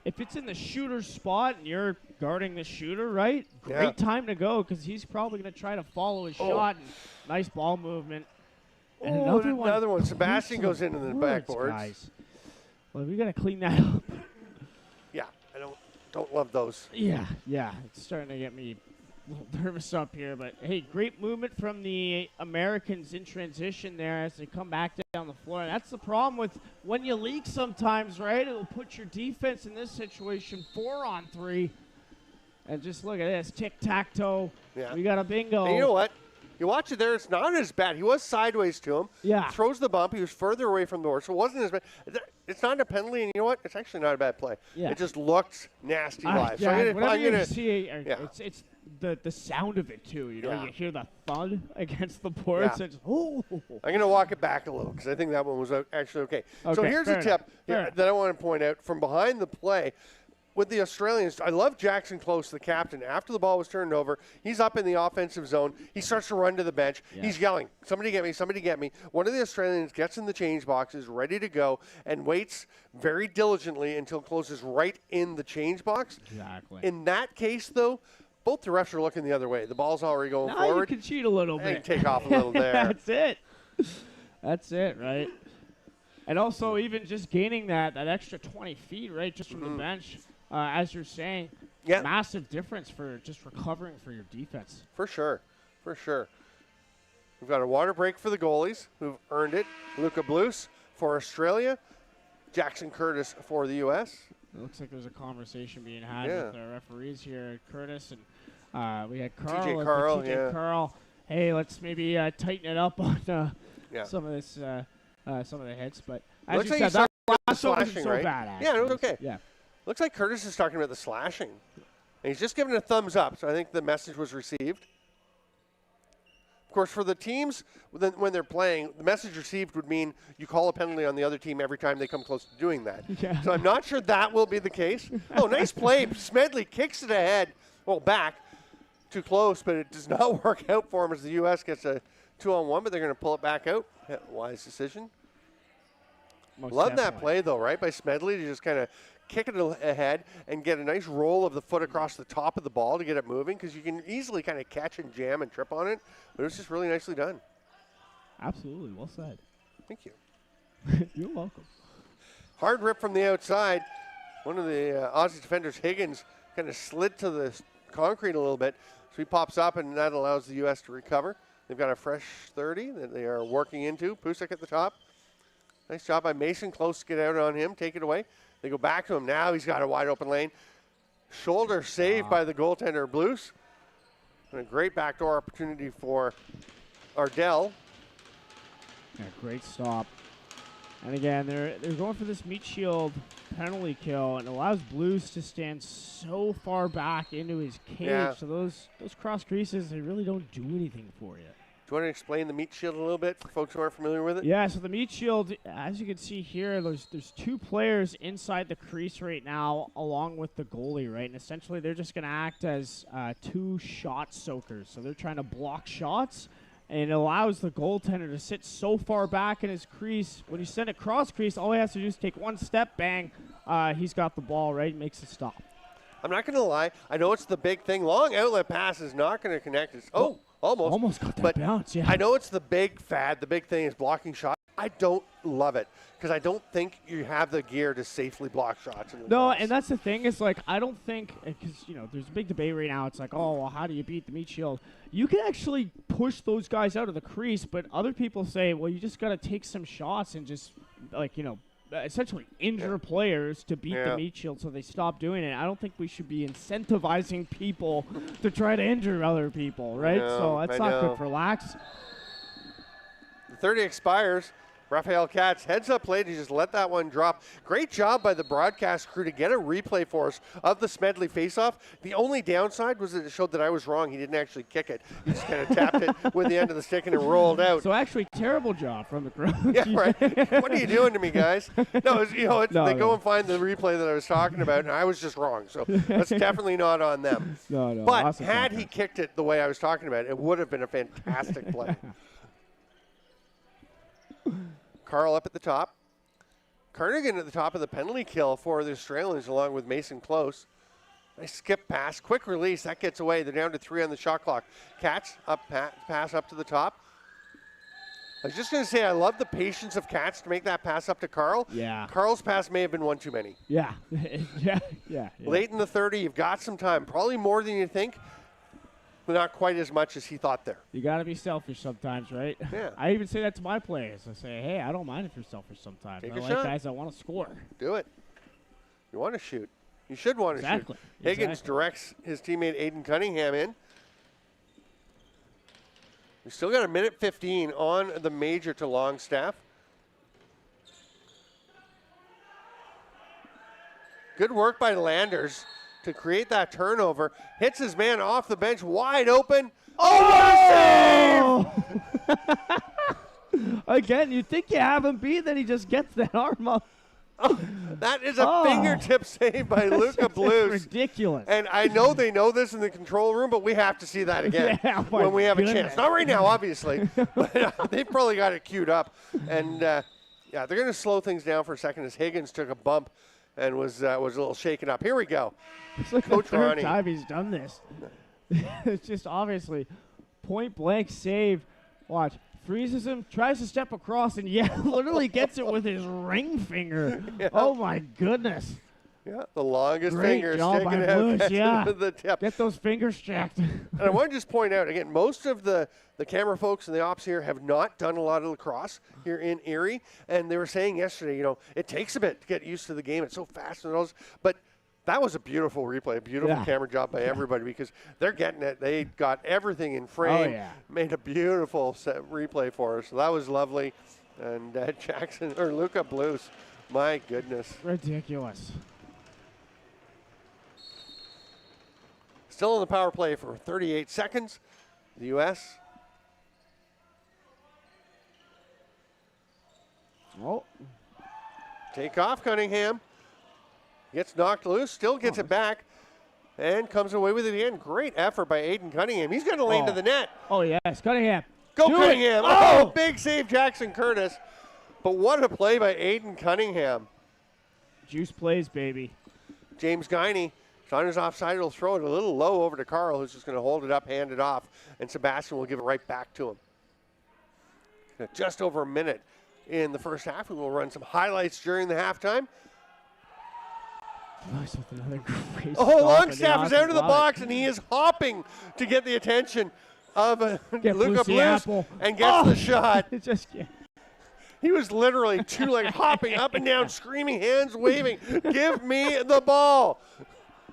S2: if it's in the shooter's spot and you're guarding the shooter, right? Great time to go because he's probably going to try to follow his shot. And nice ball movement. And
S1: another one. Sebastian goes into the backboards.
S2: Guys. Well, we got to clean that up.
S1: Yeah, I don't love those.
S2: Yeah. It's starting to get me a little nervous up here, but hey, great movement from the Americans in transition there as they come back down the floor. And that's the problem with when you leak sometimes, right? It'll put your defense in this situation 4-on-3. And just look at this, tic-tac-toe.
S1: Yeah.
S2: We got a bingo.
S1: And you know what? You watch it there, it's not as bad. He was sideways to him.
S2: Yeah.
S1: Throws the bump. He was further away from the door, so it wasn't as bad. It's not a penalty, and you know what? It's actually not a bad play.
S2: Yeah.
S1: It just looked nasty live.
S2: Yeah,
S1: So
S2: whenever
S1: I'm
S2: you
S1: gonna,
S2: see
S1: yeah.
S2: it's the sound of it, too. You know,
S1: Yeah.
S2: you hear the thud against the boards.
S1: Yeah.
S2: And just, oh.
S1: I'm going to walk it back a little because I think that one was actually okay. So
S2: Okay,
S1: here's a
S2: fair
S1: tip
S2: enough.
S1: that I want to point out from behind the play. With the Australians, I love Jackson Close, the captain. After the ball was turned over, he's up in the offensive zone. He starts to run to the bench.
S2: Yeah.
S1: He's yelling, somebody get me, somebody get me. One of the Australians gets in the change boxes, ready to go, and waits very diligently until Close is right in the change box.
S2: Exactly.
S1: In that case, though, both the refs are looking the other way. The ball's already going
S2: Now
S1: forward.
S2: you can cheat a little
S1: And
S2: bit.
S1: take off a little there.
S2: That's it. That's it, right? And also, even just gaining that extra 20 feet, right, just from the bench, as you're saying,
S1: Yeah.
S2: massive difference for just recovering for your defense.
S1: For sure. For sure. We've got a water break for the goalies who've earned it. Luca Blues for Australia. Jackson Curtis for the U.S.
S2: It looks like there's a conversation being had
S1: Yeah.
S2: with the referees here, Curtis, and we had Carl.
S1: TJ
S2: with
S1: Carl,
S2: TJ
S1: yeah.
S2: Carl. Hey, let's maybe tighten it up on
S1: Yeah.
S2: some of this, some of the hits. But as
S1: Looks
S2: you
S1: like he
S2: said, that
S1: started
S2: last one wasn't
S1: slashing,
S2: so
S1: right?
S2: bad. Actually.
S1: Yeah, it was okay.
S2: Yeah.
S1: Looks like Curtis is talking about the slashing. And he's just giving a thumbs up, so I think the message was received. Of course, for the teams, when they're playing, the message received would mean you call a penalty on the other team every time they come close to doing that.
S2: Yeah.
S1: So I'm not sure that will be the case. Oh, nice play. Smedley kicks it ahead, well, back, too close, but it does not work out for him as the U.S. gets a 2-on-1, but they're going to pull it back out. Yeah, wise decision.
S2: Most
S1: Love that
S2: definitely.
S1: play, though, right, by Smedley to just kind of kick it ahead and get a nice roll of the foot across the top of the ball to get it moving, because you can easily kind of catch and jam and trip on it, but it was just really nicely done.
S2: Absolutely. Well said.
S1: Thank you.
S2: You're welcome.
S1: Hard rip from the outside. One of the Aussie defenders, Higgins, kind of slid to the concrete a little bit, so he pops up, and that allows the U.S. to recover. They've got a fresh 30 that they are working into. Pusick at the top. Nice job by Mason. Close to get out on him. Take it away. They go back to him. Now he's got a wide open lane. Shoulder saved by the goaltender, Blues. And a great backdoor opportunity for Ardell.
S2: Yeah, great stop. And again, they're going for this meat shield penalty kill, and allows Blues to stand so far back into his cage.
S1: Yeah.
S2: So those cross creases, they really don't do anything for you.
S1: Do you want to explain the meat shield a little bit for folks who aren't familiar with it?
S2: Yeah, so the meat shield, as you can see here, there's two players inside the crease right now, along with the goalie, right? And essentially, they're just going to act as two shot soakers. So they're trying to block shots, and it allows the goaltender to sit so far back in his crease. When you send it cross crease, all he has to do is take one step, bang, he's got the ball, right? Makes a stop.
S1: I'm not going to lie. I know it's the big thing. Long outlet pass is not going to connect. Almost
S2: got that
S1: but
S2: bounce, yeah.
S1: I know it's the big fad. The big thing is blocking shots. I don't love it because I don't think you have the gear to safely block shots. In the
S2: No,
S1: box.
S2: and that's the thing is, like, I don't think, because, there's a big debate right now. It's like, oh, well, how do you beat the meat shield? You can actually push those guys out of the crease, but other people say, well, you just got to take some shots and just, essentially injure players to beat the meat shield so they stop doing it. I don't think we should be incentivizing people to try to injure other people, right? So that's not good for Lax.
S1: The 30 expires. Raphael Katz heads up late. He just let that one drop. Great job by the broadcast crew to get a replay for us of the Smedley faceoff. The only downside was that it showed that I was wrong. He didn't actually kick it. He just kind of tapped it with the end of the stick and it rolled out.
S2: So actually, terrible job from the crew.
S1: Yeah, right. What are you doing to me, guys? No, they go and find the replay that I was talking about, and I was just wrong. So that's definitely not on them.
S2: No.
S1: But
S2: awesome
S1: had
S2: podcast.
S1: he kicked it the way I was talking about, it would have been a fantastic play. Carl up at the top. Carnigan at the top of the penalty kill for the Australians along with Mason Close. Nice skip pass. Quick release. That gets away. They're down to 3 on the shot clock. Katz up, pass up to the top. I was just going to say I love the patience of Katz to make that pass up to Carl.
S2: Yeah.
S1: Carl's pass may have been one too many.
S2: Yeah. yeah.
S1: Late in the 30, you've got some time. Probably more than you think. not quite as much as he thought there.
S2: You got to be selfish sometimes, right?
S1: Yeah.
S2: I even say that to my players. I say, hey, I don't mind if you're selfish sometimes.
S1: Take
S2: I
S1: a
S2: like
S1: shot.
S2: guys that want to score.
S1: Do it. You want to shoot. You should want to
S2: Exactly.
S1: shoot. Higgins
S2: Exactly.
S1: directs his teammate Aiden Cunningham in. We still got a minute 15 on the major to Longstaff. Good work by Landers to create that turnover. Hits his man off the bench, wide open. Oh, what a save!
S2: Again, you think you have him beat, then he just gets that arm up.
S1: Oh, that is a fingertip save by Luca Blues.
S2: Ridiculous.
S1: And I know they know this in the control room, but we have to see that again
S2: Yeah,
S1: when we have a
S2: goodness.
S1: chance. Not right now, obviously, but they've probably got it queued up. And, yeah, they're going to slow things down for a second as Higgins took a bump and was a little shaken up. Here we go.
S2: It's like
S1: Coach
S2: the third
S1: Ronnie.
S2: time he's done this. It's just obviously point-blank save. Watch. Freezes him, tries to step across, and literally gets it with his ring finger.
S1: Yeah.
S2: Oh, my goodness.
S1: Yeah, the longest
S2: Great
S1: finger
S2: job
S1: sticking
S2: by
S1: out
S2: Blues,
S1: catching
S2: yeah.
S1: to the tip.
S2: Get those fingers checked.
S1: And I want to just point out, again, most of the camera folks and the ops here have not done a lot of lacrosse here in Erie. And they were saying yesterday, it takes a bit to get used to the game. It's so fast and all. But that was a beautiful replay, a beautiful camera job by everybody because they're getting it. They got everything in frame, made a beautiful replay for us. So that was lovely. And Luca Blues, my goodness.
S2: Ridiculous.
S1: Still in the power play for 38 seconds. The U.S.
S2: Oh.
S1: Take off Cunningham. Gets knocked loose, still gets it back, and comes away with it again. Great effort by Aiden Cunningham. He's going to lane to the net.
S2: Oh, yes. Cunningham.
S1: Go
S2: Do
S1: Cunningham.
S2: It.
S1: Oh, big save, Jackson Curtis. But what a play by Aiden Cunningham.
S2: Juice plays, baby.
S1: James Guiney on his offside. He'll throw it a little low over to Carl, who's just going to hold it up, hand it off, and Sebastian will give it right back to him. Just over a minute in the first half. We will run some highlights during the halftime.
S2: Nice with another great
S1: Longstaff is out of the box, and he is hopping to get the attention of Luca Blues and gets the shot. He was literally hopping up and down, screaming, hands waving, give me the ball.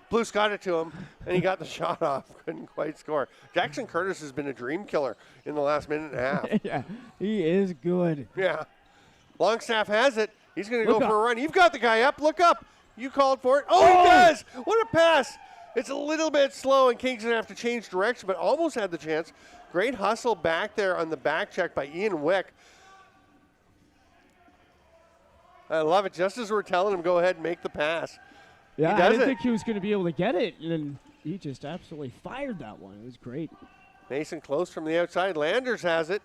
S1: Blues got it to him, and he got the shot off. Couldn't quite score. Jackson Curtis has been a dream killer in the last minute and a half.
S2: Yeah, he is good.
S1: Yeah. Longstaff has it. He's going to go for a run. You've got the guy up. Look up. You called for it. Oh, he does. What a pass. It's a little bit slow, and King's going to have to change direction, but almost had the chance. Great hustle back there on the back check by Ian Wick. I love it. Just as we're telling him, go ahead and make the pass.
S2: Yeah, I didn't think he was going to be able to get it, and he just absolutely fired that one. It was great.
S1: Mason close from the outside. Landers has it.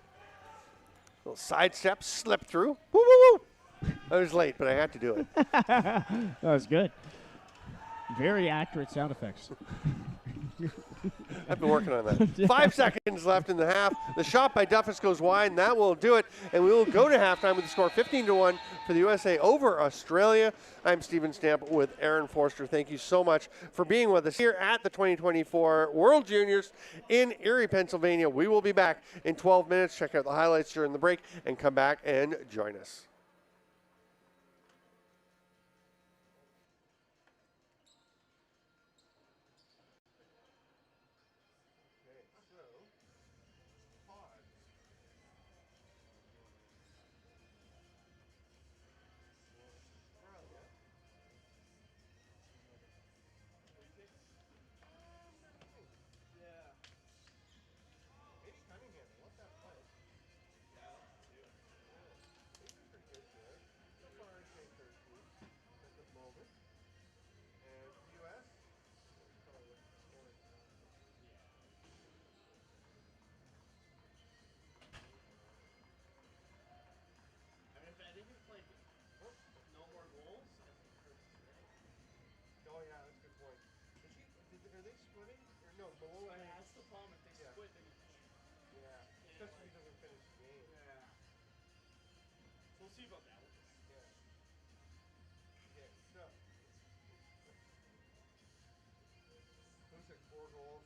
S1: Little sidestep, slip through. Woo, woo, woo. I was late, but I had to do it.
S2: That was good. Very accurate sound effects.
S1: I've been working on that. 5 seconds left in the half. The shot by Duffus goes wide, and that will do it. And we will go to halftime with the score 15-1 for the USA over Australia. I'm Steven Stamp with Aaron Forster. Thank you so much for being with us here at the 2024 World Juniors in Erie, Pennsylvania. We will be back in 12 minutes. Check out the highlights during the break and come back and join us.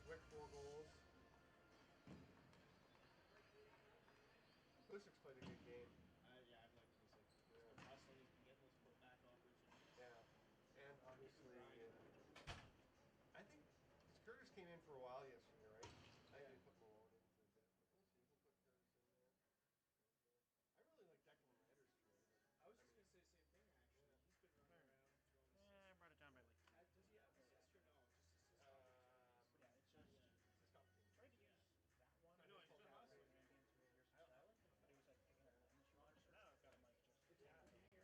S1: Wick 4 goals. Quiswick's played a good game.
S3: Yeah, I've liked Cusick.
S1: Yeah.
S3: Hustling, he's been getting those putback offers.
S1: Yeah. And obviously, I think Curtis came in for a while yesterday, right? I think they put Malone in for a bit, but we'll see. We'll put Curtis in there. And, I really like Declan Ryder's today. But,
S3: I was just going to say the same thing, actually. Yeah. He's been running around throwing assists.
S4: Yeah, I brought it down by like 2.
S3: Does he have assists or no? Just assists opportunities.
S4: Yeah, it's just
S1: it's just opportunity.
S4: tried to use that one.
S3: I know,
S4: I
S3: he's
S4: pulled
S3: been
S4: out
S3: hustling.
S4: random ambience with Pearson Stella, but he was like picking up line too much. So now I've got him like just so you can hear like the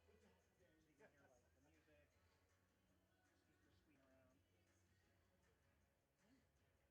S4: music, speakers squealing around.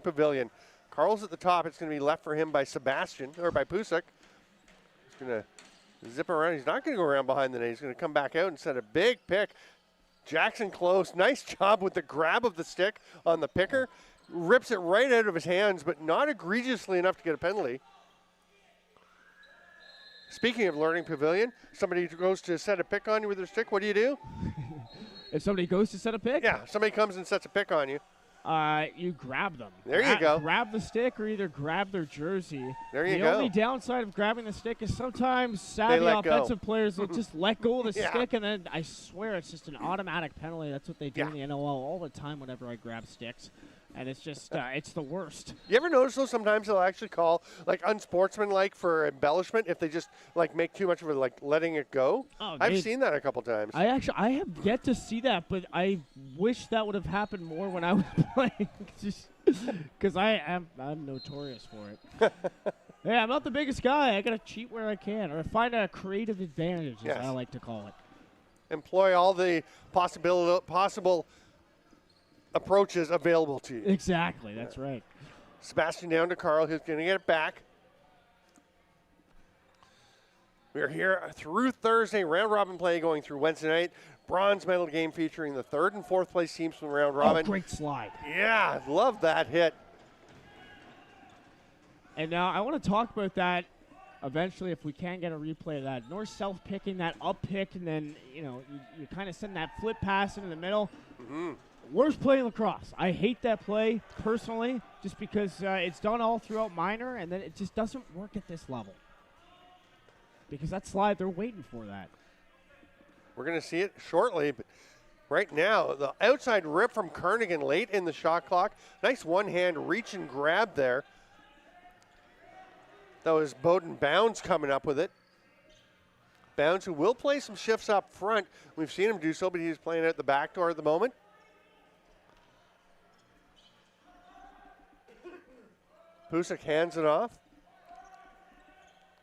S1: Pavilion. Carl's at the top. It's going to be left for him by Sebastian, or by Pusick. He's going to zip around. He's not going to go around behind the net. He's going to come back out and set a big pick. Jackson close. Nice job with the grab of the stick on the picker. Rips it right out of his hands, but not egregiously enough to get a penalty. Speaking of learning Pavilion, somebody goes to set a pick on you with their stick. What do?
S2: If somebody goes to set a pick,
S1: Yeah, somebody comes and sets a pick on you.
S2: you grab them.
S1: There you go.
S2: Grab the stick or either grab their jersey.
S1: There you
S2: the
S1: go.
S2: only downside of grabbing the stick is sometimes savvy
S1: let go.
S2: offensive players will just let go of the
S1: Yeah.
S2: stick, and then I swear it's just an automatic penalty. That's what they do
S1: Yeah.
S2: in the NLL all the time whenever I grab sticks. And it's just, it's the worst.
S1: You ever notice though sometimes they'll actually call like unsportsmanlike for embellishment if they just like make too much of it, like letting it go?
S2: Oh,
S1: I've seen that a couple times.
S2: I have yet to see that, but I wish that would have happened more when I was playing, just because I'm notorious for it. Yeah, I'm not the biggest guy. I gotta cheat where I can, or find a creative advantage, as
S1: Yes.
S2: I like to call it.
S1: Employ all the possible approaches available to you.
S2: Exactly, that's right.
S1: Sebastian down to Carl, who's going to get it back. We're here through Thursday, round robin play going through Wednesday night. Bronze medal game featuring the third and fourth place teams from the round robin.
S2: Oh, great slide.
S1: Yeah, love that hit.
S2: And now I want to talk about that eventually if we can get a replay of that. North self-picking, that up pick, and then, you kind of send that flip pass into the middle.
S1: Mm-hmm.
S2: Worst play in lacrosse. I hate that play personally just because it's done all throughout minor, and then it just doesn't work at this level. Because that slide, they're waiting for that.
S1: We're going to see it shortly, but right now, the outside rip from Kernigan late in the shot clock. Nice one-hand reach and grab there. That was Bowden Bounds coming up with it. Bounds, who will play some shifts up front. We've seen him do so, but he's playing out the back door at the moment. Pusick hands it off.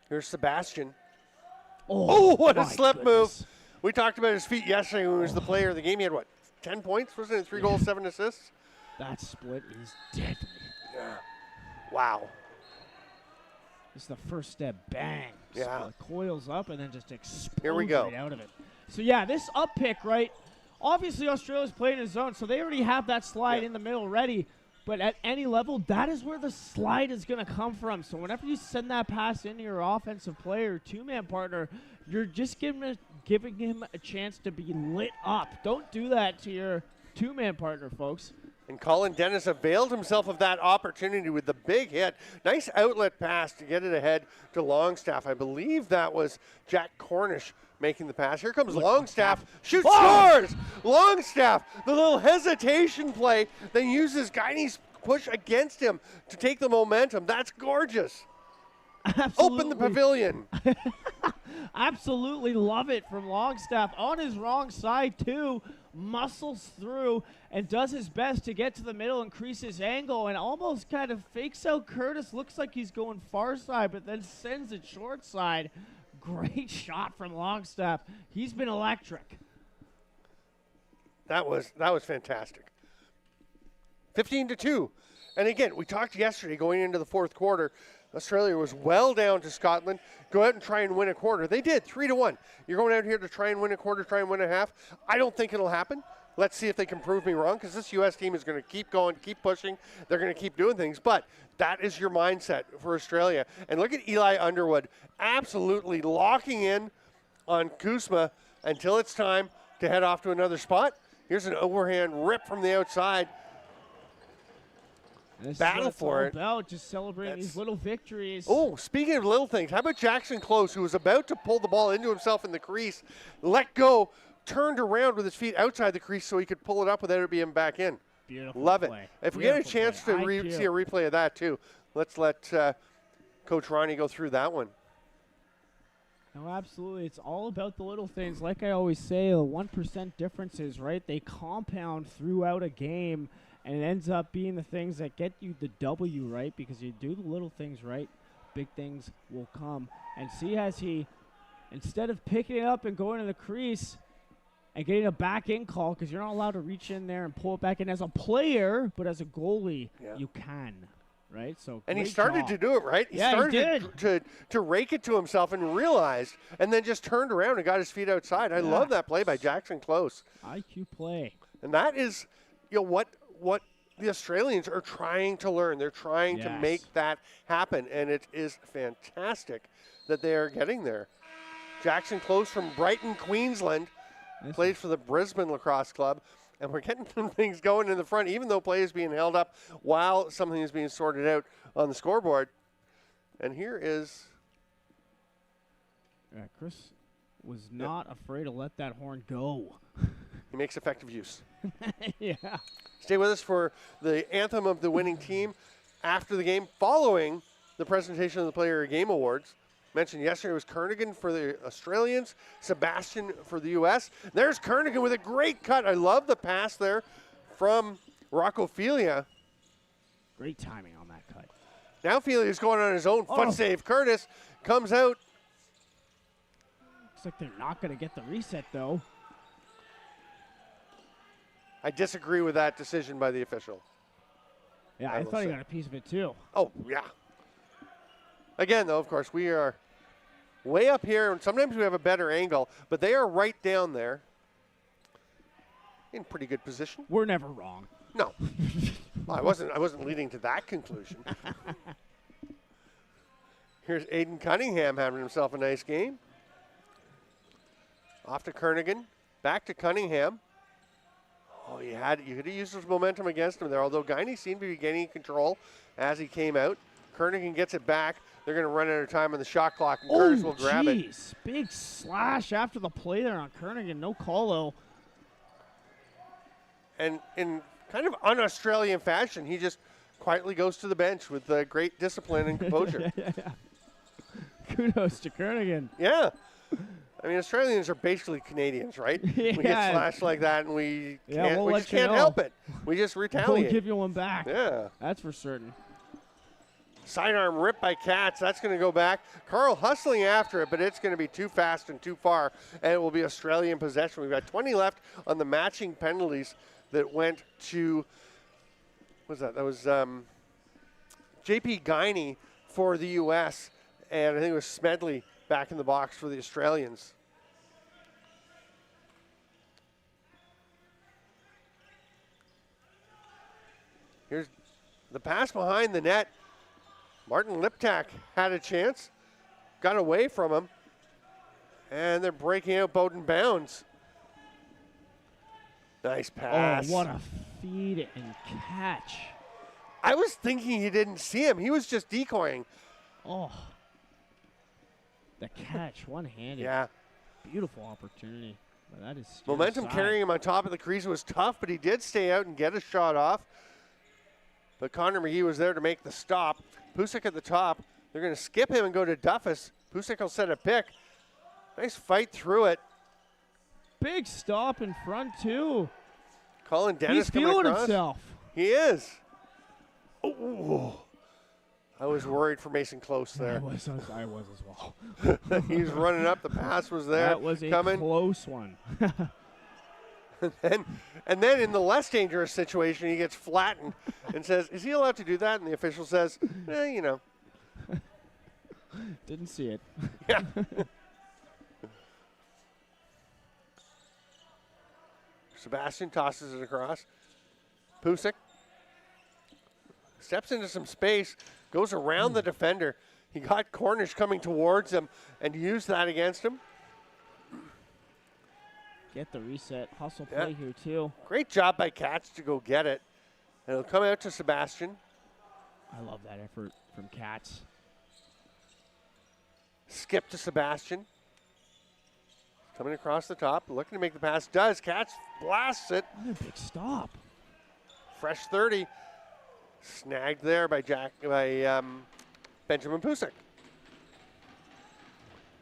S1: Here's Sebastian. Oh, what a
S2: my
S1: slip
S2: goodness.
S1: move. We talked about his feet yesterday when he was the player of the game. He had, 10 points? Wasn't it 3 goals, 7 assists?
S2: That split is deadly.
S1: Yeah. Wow.
S2: It's the first step. Bang.
S1: Yeah.
S2: Split, coils up and then just explodes
S1: Here we go.
S2: right out of it. So, yeah, this up pick, right? Obviously, Australia's playing in zone, so they already have that slide in the middle ready. But at any level, that is where the slide is going to come from. So whenever you send that pass into your offensive player, two-man partner, you're just giving him a chance to be lit up. Don't do that to your two-man partner, folks.
S1: And Colin Dennis availed himself of that opportunity with the big hit. Nice outlet pass to get it ahead to Longstaff. I believe that was Jack Cornish making the pass. Here comes Longstaff. Shoots, scores! Longstaff, the little hesitation play, then uses Guiney's push against him to take the momentum. That's gorgeous.
S2: Absolutely.
S1: Open the pavilion.
S2: Absolutely love it from Longstaff. On his wrong side, too. Muscles through and does his best to get to the middle, increase his angle, and almost kind of fakes out Curtis. Looks like he's going far side, but then sends it short side. Great shot from Longstaff. He's been electric.
S1: That was fantastic. 15-2. And again, we talked yesterday going into the fourth quarter, Australia was well down to Scotland. Go out and try and win a quarter. They did, 3-1. You're going out here to try and win a quarter, try and win a half. I don't think it'll happen. Let's see if they can prove me wrong, because this U.S. team is going to keep going, keep pushing. They're going to keep doing things. But that is your mindset for Australia. And look at Eli Underwood absolutely locking in on Kuzma until it's time to head off to another spot. Here's an overhand rip from the outside.
S2: This
S1: Battle for it.
S2: About just celebrating these little victories.
S1: Oh, speaking of little things, how about Jackson Close, who was about to pull the ball into himself in the crease, let go, turned around with his feet outside the crease so he could pull it up without it being back in.
S2: Beautiful
S1: Love
S2: play.
S1: it. If we
S2: Beautiful
S1: get a chance
S2: play.
S1: to see a replay of that too, let's let Coach Ronnie go through that one.
S2: No, absolutely. It's all about the little things. Like I always say, the 1% differences, right? They compound throughout a game, and it ends up being the things that get you the W, right? Because you do the little things right, big things will come. And see, as he, instead of picking it up and going to the crease, and getting a back in call because you're not allowed to reach in there and pull it back in as a player, but as a goalie, you can. Right? So
S1: And he
S2: great
S1: started
S2: job.
S1: to do it, right? He started to rake it to himself and realized, and then just turned around and got his feet outside. I love that play by Jackson Close.
S2: IQ play.
S1: And that is, what the Australians are trying to learn. They're trying to make that happen, and it is fantastic that they are getting there. Jackson Close from Brighton, Queensland, plays for the Brisbane Lacrosse Club. And we're getting some things going in the front, even though play is being held up while something is being sorted out on the scoreboard. And here is...
S2: Chris was not afraid to let that horn go.
S1: He makes effective use.
S2: Yeah.
S1: Stay with us for the anthem of the winning team after the game, following the presentation of the Player of the Game Awards. Mentioned yesterday was Kernaghan for the Australians, Sebastian for the U.S. There's Kernaghan with a great cut. I love the pass there from Rocco Filia.
S2: Great timing on that cut.
S1: Now Filia's going on his own foot save. Curtis comes out.
S2: Looks like they're not going to get the reset, though.
S1: I disagree with that decision by the official.
S2: Yeah, I thought he got a piece of it, too.
S1: Oh, yeah. Again, though, of course, we are way up here, and sometimes we have a better angle, but they are right down there in pretty good position.
S2: We're never wrong.
S1: No. I wasn't leading to that conclusion. Here's Aiden Cunningham having himself a nice game. Off to Kernaghan, back to Cunningham. Oh, you could have used his momentum against him there, although Guiney seemed to be gaining control as he came out. Kernaghan gets it back. They're going to run out of time on the shot clock, and Curtis will grab it.
S2: Big slash after the play there on Kernaghan. No call, though.
S1: And in kind of un-Australian fashion, he just quietly goes to the bench with great discipline and composure.
S2: Kudos to Kernaghan.
S1: Yeah. I mean, Australians are basically Canadians, right? We get slashed like that, and we just can't help it. We just retaliate.
S2: We'll give you one back.
S1: Yeah.
S2: That's for certain.
S1: Sidearm rip by Katz. That's going to go back. Carl hustling after it, but it's going to be too fast and too far, and it will be Australian possession. We've got 20 left on the matching penalties that went to, what was that? That was J.P. Guiney for the U.S., and I think it was Smedley back in the box for the Australians. Here's the pass behind the net. Martin Liptak had a chance, got away from him, and they're breaking out Bowden bounds. Nice pass.
S2: Oh, what a feed and catch.
S1: I was thinking he didn't see him. He was just decoying.
S2: Oh, the catch, one-handed.
S1: Yeah.
S2: Beautiful opportunity. But that is
S1: momentum carrying him on top of the crease was tough, but he did stay out and get a shot off. But Connor McGee was there to make the stop. Pusick at the top. They're going to skip him and go to Duffus. Pusick will set a pick. Nice fight through it.
S2: Big stop in front, too.
S1: Colin Dennis coming across.
S2: He's feeling himself.
S1: He is. Oh, I was worried for Mason Close there.
S2: I was as well.
S1: He's running up. The pass was there.
S2: That was a close one.
S1: and then in the less dangerous situation, he gets flattened and says, is he allowed to do that? And the official says, you know.
S2: Didn't see it.
S1: Yeah. Sebastian tosses it across. Pusick steps into some space, goes around the defender. He got Cornish coming towards him and used that against him.
S2: Get the reset. Hustle play here, too.
S1: Great job by Katz to go get it. And it'll come out to Sebastian.
S2: I love that effort from Katz.
S1: Skip to Sebastian. Coming across the top, looking to make the pass. Does. Katz blasts it.
S2: What a big stop.
S1: Fresh 30. Snagged there by Benjamin Pusick.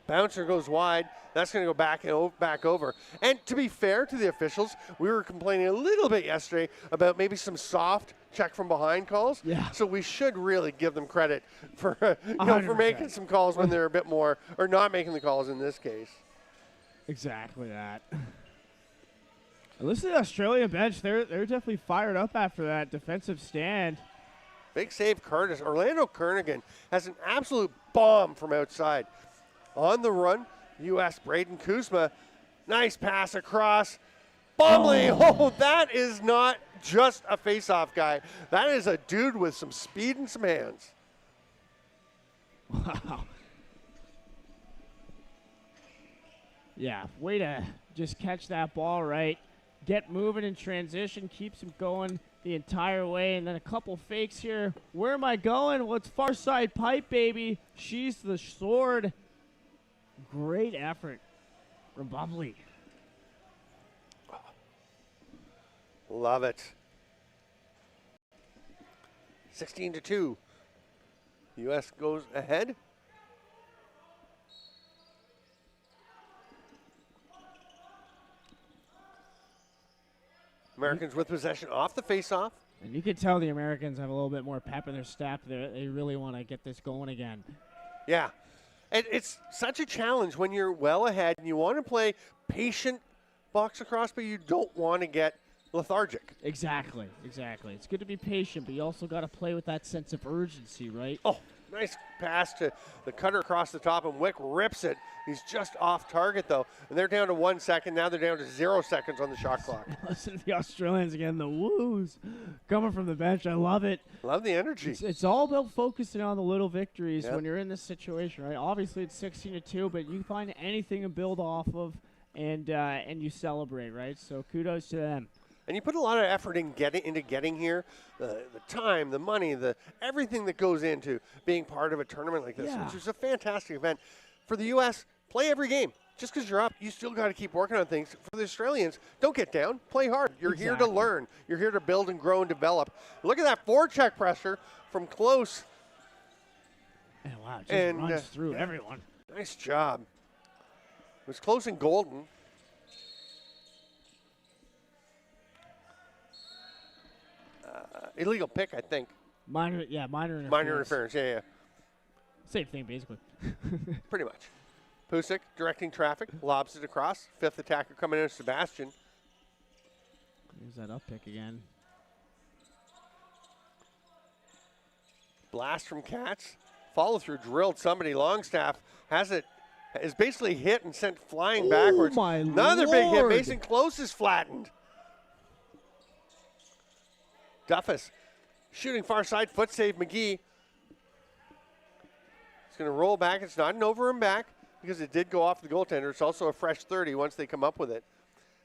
S1: Bouncer goes wide. That's going to go back over. And to be fair to the officials, we were complaining a little bit yesterday about maybe some soft check from behind calls.
S2: Yeah.
S1: So we should really give them credit for for making some calls when they're a bit more, or not making the calls in this case.
S2: Exactly that. Listen to the Australian bench. They're definitely fired up after that defensive stand.
S1: Big save, Curtis. Orlando Kernigan has an absolute bomb from outside. On the run, U.S. Braden Kuzma. Nice pass across. Bomley. Oh, that is not just a face-off guy. That is a dude with some speed and some hands.
S2: Wow. Yeah, way to just catch that ball right. Get moving in transition, keeps him going the entire way, and then a couple fakes here. Where am I going? Well, it's far side pipe, baby. She's the sword. Great effort from Bubbly.
S1: Love it. 16-2. U.S. goes ahead. Americans with possession off the face-off.
S2: And you can tell the Americans have a little bit more pep in their step. They really want to get this going again.
S1: Yeah. And it's such a challenge when you're well ahead and you want to play patient box across, but you don't want to get lethargic.
S2: Exactly. It's good to be patient, but you also got to play with that sense of urgency, right?
S1: Oh, nice pass to the cutter across the top, and Wick rips it. He's just off target, though. And they're down to 1 second. Now they're down to 0 seconds on the shot clock.
S2: Listen to the Australians again, the woos coming from the bench. I love it.
S1: Love the energy.
S2: It's all about focusing on the little victories
S1: Yep.
S2: when you're in this situation, right? Obviously, it's 16-2, but you find anything to build off of, and you celebrate, right? So kudos to them.
S1: And you put a lot of effort into getting here, the time, the money, everything that goes into being part of a tournament like this,
S2: Yeah.
S1: which is a fantastic event. For the U.S., play every game. Just because you're up, you still got to keep working on things. For the Australians, don't get down. Play hard. You're here to learn. You're here to build and grow and develop. Look at that forecheck pressure from close.
S2: And wow, it just runs through everyone.
S1: Nice job. It was close and golden. Illegal pick, I think.
S2: Minor interference.
S1: Minor interference, yeah.
S2: Same thing, basically.
S1: Pretty much. Pusick directing traffic, lobs it across. Fifth attacker coming in, Sebastian.
S2: There's that up pick again.
S1: Blast from Katz. Follow through, drilled somebody. Longstaff is basically hit and sent flying backwards.
S2: My
S1: Another big hit.
S2: Lord.
S1: Mason Close is flattened. Duffus shooting far side, foot save McGee. It's going to roll back. It's not an over and back because it did go off the goaltender. It's also a fresh 30 once they come up with it.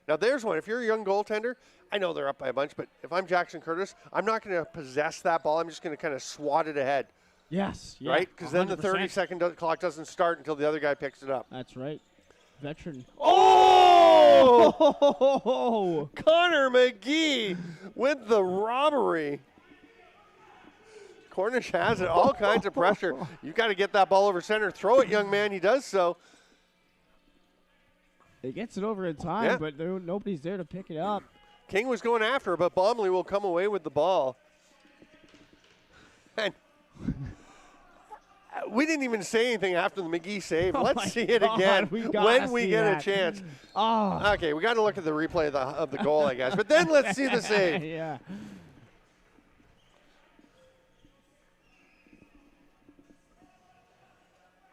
S1: Now there's one. If you're a young goaltender, I know they're up by a bunch, but if I'm Jackson Curtis, I'm not going to possess that ball. I'm just going to kind of swat it ahead.
S2: Yes. Yeah,
S1: right? Because then the
S2: 100%.
S1: 30-second clock doesn't start until the other guy picks it up.
S2: That's right. Veteran.
S1: Oh! Connor McGee with the robbery. Cornish has it. All kinds of pressure. You've got to get that ball over center. Throw it, young man. He does so.
S2: He gets it over in time,
S1: Yeah.
S2: but nobody's there to pick it up.
S1: King was going after it, but Bomley will come away with the ball. And we didn't even say anything after the McGee save.
S2: Oh my
S1: Let's see it
S2: God,
S1: again
S2: we gotta
S1: when we
S2: see
S1: get
S2: that.
S1: a chance.
S2: Oh.
S1: Okay, we got to look at the replay of the goal, I guess. But then let's see the save.
S2: Yeah.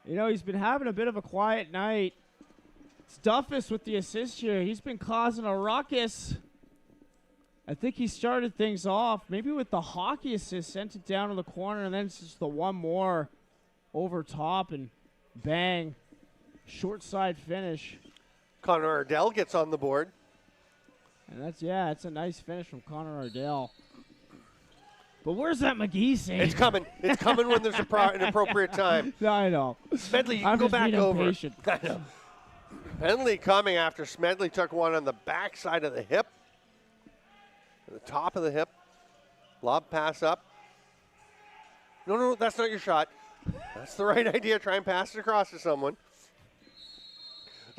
S2: You know, he's been having a bit of a quiet night. It's Duffus with the assist here. He's been causing a ruckus. I think he started things off maybe with the hockey assist, sent it down in the corner, and then it's just the one more over top and bang. Short side finish.
S1: Connor Ardell gets on the board.
S2: And that's a nice finish from Connor Ardell. But where's that McGee save?
S1: It's coming. It's coming when there's an appropriate time.
S2: I know.
S1: Smedley, you
S2: I'm
S1: can go
S2: just
S1: back
S2: being
S1: over.
S2: impatient.
S1: I know. Penalty coming after Smedley took one on the backside of the hip. The top of the hip. Lob pass up. No, that's not your shot. That's the right idea. Try and pass it across to someone.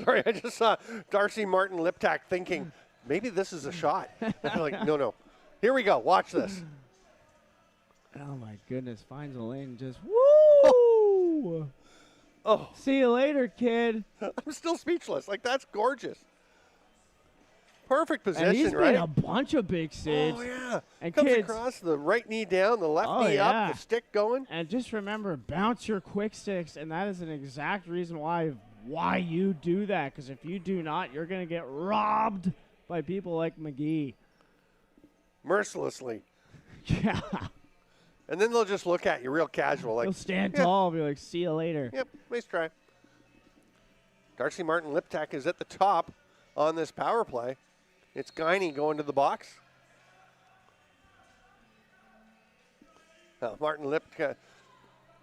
S1: Sorry, I just saw Darcy Martin Liptak thinking, maybe this is a shot. I'm like, no. Here we go. Watch this.
S2: Oh, my goodness. Finds a lane just, woo!
S1: Oh,
S2: See you later, kid.
S1: I'm still speechless. Like, that's gorgeous. Perfect
S2: And
S1: position,
S2: he's
S1: right?
S2: made a bunch of big saves.
S1: Oh, yeah.
S2: And
S1: Comes
S2: kids,
S1: across, the right knee down, the left knee
S2: yeah.
S1: up, the stick going.
S2: and just remember, bounce your quick sticks, and that is an exact reason why you do that. Because if you do not, you're going to get robbed by people like McGee.
S1: Mercilessly.
S2: Yeah.
S1: And then they'll just look at you real casual. Like,
S2: They'll stand
S1: yeah.
S2: tall and be like, see you later.
S1: Yep, nice try. Darcy Martin Liptak is at the top on this power play. It's Guiney going to the box. Martin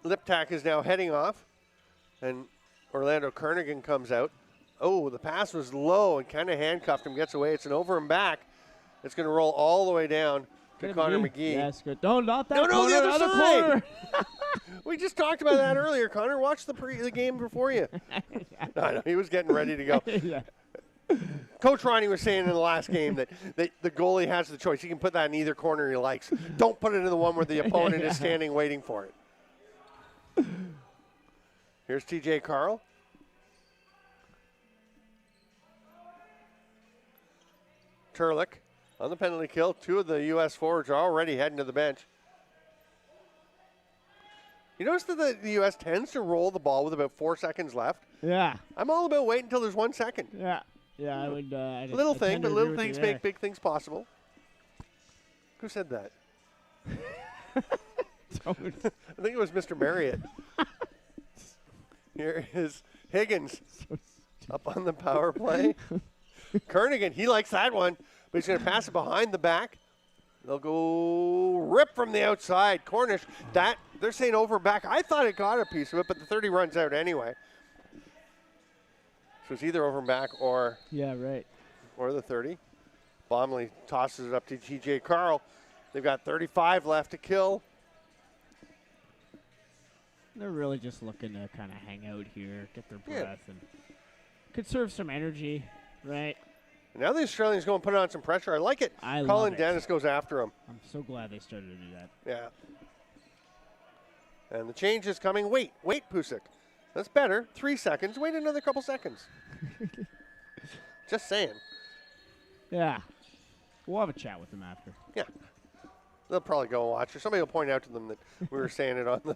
S1: Liptak is now heading off, and Orlando Kernigan comes out. Oh, the pass was low and kind of handcuffed him, gets away. It's an over and back. It's going to roll all the way down to Connor McGee.
S2: Yes, good. No, not that
S1: No,
S2: corner,
S1: the other side.
S2: corner.
S1: We just talked about that earlier, Connor. Watch the game before you. No, he was getting ready to go.
S2: Yeah.
S1: Coach Ronnie was saying in the last game that the goalie has the choice. He can put that in either corner he likes. Don't put it in the one where the opponent is standing waiting for it. Here's TJ Carl. Turlick on the penalty kill. Two of the U.S. forwards are already heading to the bench. You notice that the U.S. tends to roll the ball with about 4 seconds left.
S2: Yeah.
S1: I'm all about waiting until there's 1 second.
S2: Yeah. Yeah, I would.
S1: Little thing, but little things make big things possible. Who said that? I think it was Mr. Marriott. Here is Higgins up on the power play. Kernigan, he likes that one, but he's going to pass it behind the back. They'll go rip from the outside. Cornish, they're saying over back. I thought it got a piece of it, but the 30 runs out anyway. So it's either over and back or the 30. Bomley tosses it up to TJ Carl. They've got 35 left to kill.
S2: They're really just looking to kind of hang out here, get their breath, and conserve some energy, right?
S1: Now the Australians go and put on some pressure. I like it.
S2: Colin
S1: Colin Dennis goes after him.
S2: I'm so glad they started to do that.
S1: Yeah. And the change is coming. Wait, Pusick. That's better. 3 seconds. Wait another couple seconds. Just saying.
S2: Yeah. We'll have a chat with them after.
S1: Yeah. They'll probably go and watch, or somebody will point out to them that we were saying it on the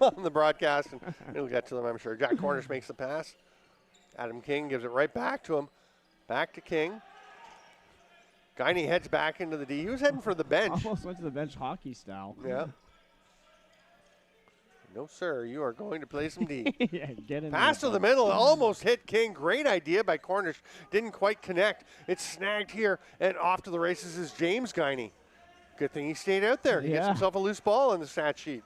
S1: on the broadcast, and it'll get to them, I'm sure. Jack Cornish makes the pass. Adam King gives it right back to him. Back to King. Guiney heads back into the D. He was heading for the bench.
S2: Almost went to the bench hockey style.
S1: Yeah. No, sir. You are going to play some D.
S2: Yeah, get in.
S1: Pass to the middle. Almost hit King. Great idea by Cornish. Didn't quite connect. It's snagged here, and off to the races is James Guiney. Good thing he stayed out there. He gets himself a loose ball in the stat sheet.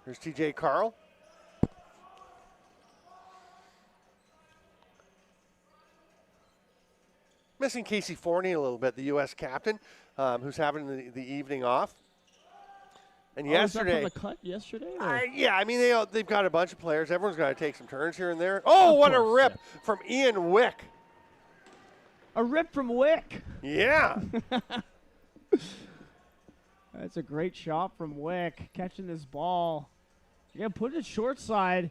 S1: Here's TJ Carl. Missing Casey Forney a little bit, the U.S. captain, who's having the evening off. And yesterday,
S2: was that from the cut yesterday?
S1: I mean they've got a bunch of players. Everyone's got to take some turns here and there. Oh, what a rip from Ian Wick!
S2: A rip from Wick.
S1: Yeah.
S2: That's a great shot from Wick, catching this ball. Yeah, put it short side.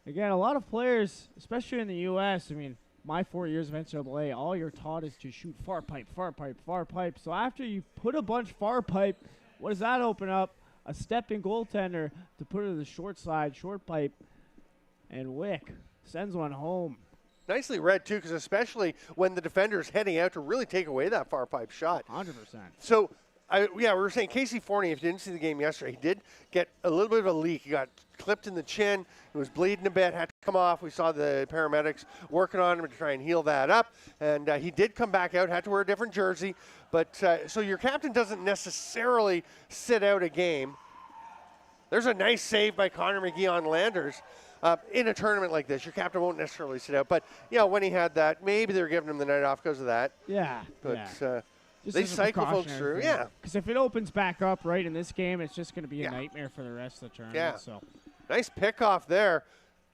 S2: Again, a lot of players, especially in the U.S., I mean, my 4 years of NCAA, all you're taught is to shoot far pipe, far pipe, far pipe. So after you put a bunch far pipe, what does that open up? A stepping goaltender to put it to the short side, short pipe, and Wick sends one home.
S1: Nicely read, too, because especially when the defender is heading out to really take away that far pipe shot.
S2: 100%.
S1: So, we were saying Casey Forney, if you didn't see the game yesterday, he did get a little bit of a leak. He got clipped in the chin. He was bleeding a bit, had to come off. We saw the paramedics working on him to try and heal that up. And he did come back out, had to wear a different jersey. But so your captain doesn't necessarily sit out a game. There's a nice save by Connor McGee on Landers. In a tournament like this, your captain won't necessarily sit out. But, when he had that, maybe they were giving him the night off because of that.
S2: Yeah.
S1: But they cycle folks through. Yeah.
S2: Because if it opens back up right in this game, it's just going to be a nightmare for the rest of the tournament.
S1: Yeah.
S2: So.
S1: Nice pickoff there.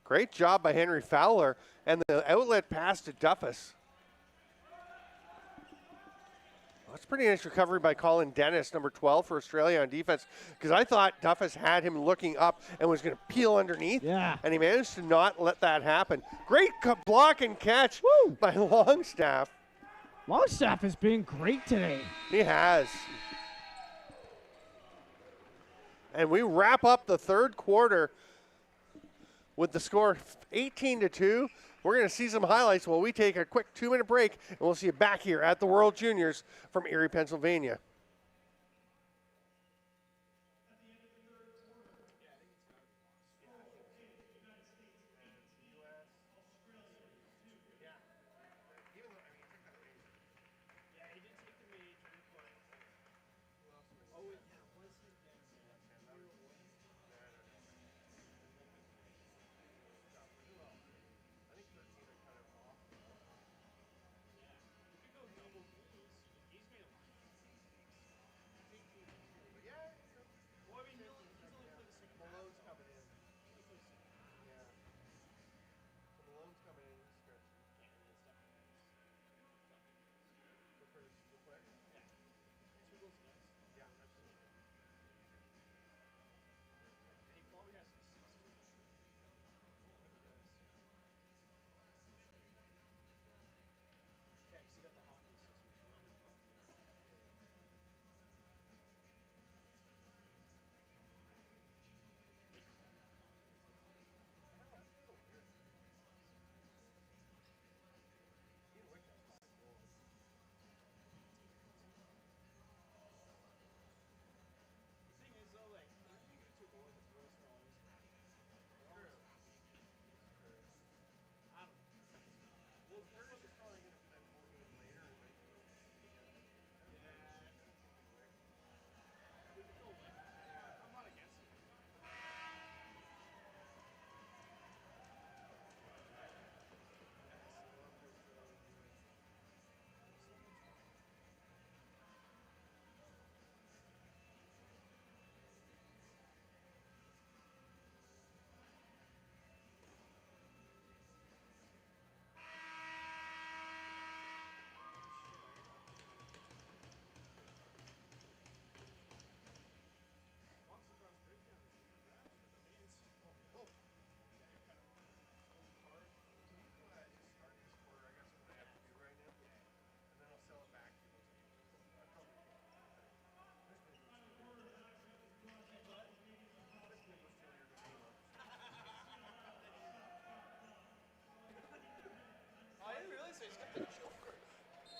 S1: Great job by Henry Fowler. And the outlet pass to Duffus. That's a pretty nice recovery by Colin Dennis, number 12 for Australia on defense, because I thought Duffus had him looking up and was going to peel underneath,
S2: Yeah.
S1: and he managed to not let that happen. Great block and catch by Longstaff.
S2: Longstaff has been great today.
S1: He has. And we wrap up the third quarter with the score 18-2. We're going to see some highlights while we take a quick 2-minute break, and we'll see you back here at the World Juniors from Erie, Pennsylvania.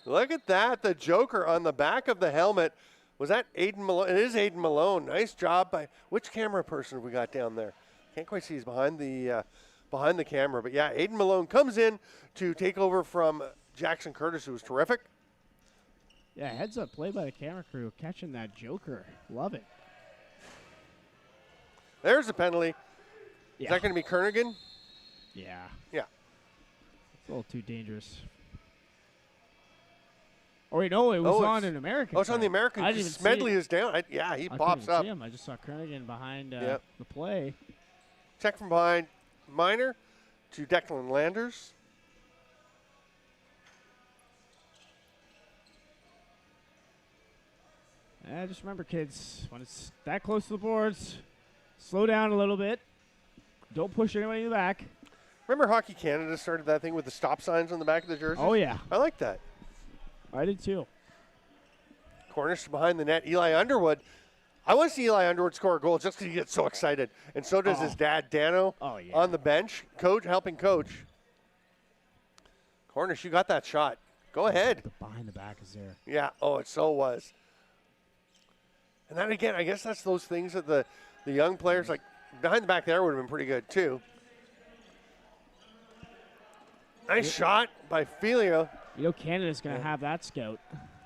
S1: Look at that, the Joker on the back of the helmet. Was that Aiden Malone? It is Aiden Malone. Nice job by, which camera person have we got down there? Can't quite see, he's behind the camera. But yeah, Aiden Malone comes in to take over from Jackson Curtis, who was terrific.
S2: Yeah, heads up play by the camera crew, catching that Joker. Love it.
S1: There's a penalty.
S2: Yeah.
S1: Is that going to be Kernigan?
S2: Yeah.
S1: Yeah.
S2: It's a little too dangerous. Oh, wait, no, it was on an American.
S1: Oh, it's on the American.
S2: I didn't even
S1: Smedley
S2: see it.
S1: is down. Yeah, he
S2: I
S1: pops
S2: couldn't
S1: up.
S2: see him. I just saw Kernigan behind
S1: Yep.
S2: the play.
S1: Check from behind Minor to Declan Landers.
S2: Just remember, kids, when it's that close to the boards, slow down a little bit. Don't push anybody in the back.
S1: Remember Hockey Canada started that thing with the stop signs on the back of the jerseys?
S2: Oh, yeah.
S1: I like that.
S2: I did too.
S1: Cornish behind the net. Eli Underwood. I want to see Eli Underwood score a goal just because he gets so excited. And so does his dad, Dano, on the bench, helping coach. Cornish, you got that shot. Go ahead.
S2: The behind the back is there.
S1: Yeah. Oh, it so was. And then again, I guess that's those things that the young players, like behind the back there would have been pretty good too. Nice shot by Filio.
S2: You know Canada's going to have that scout.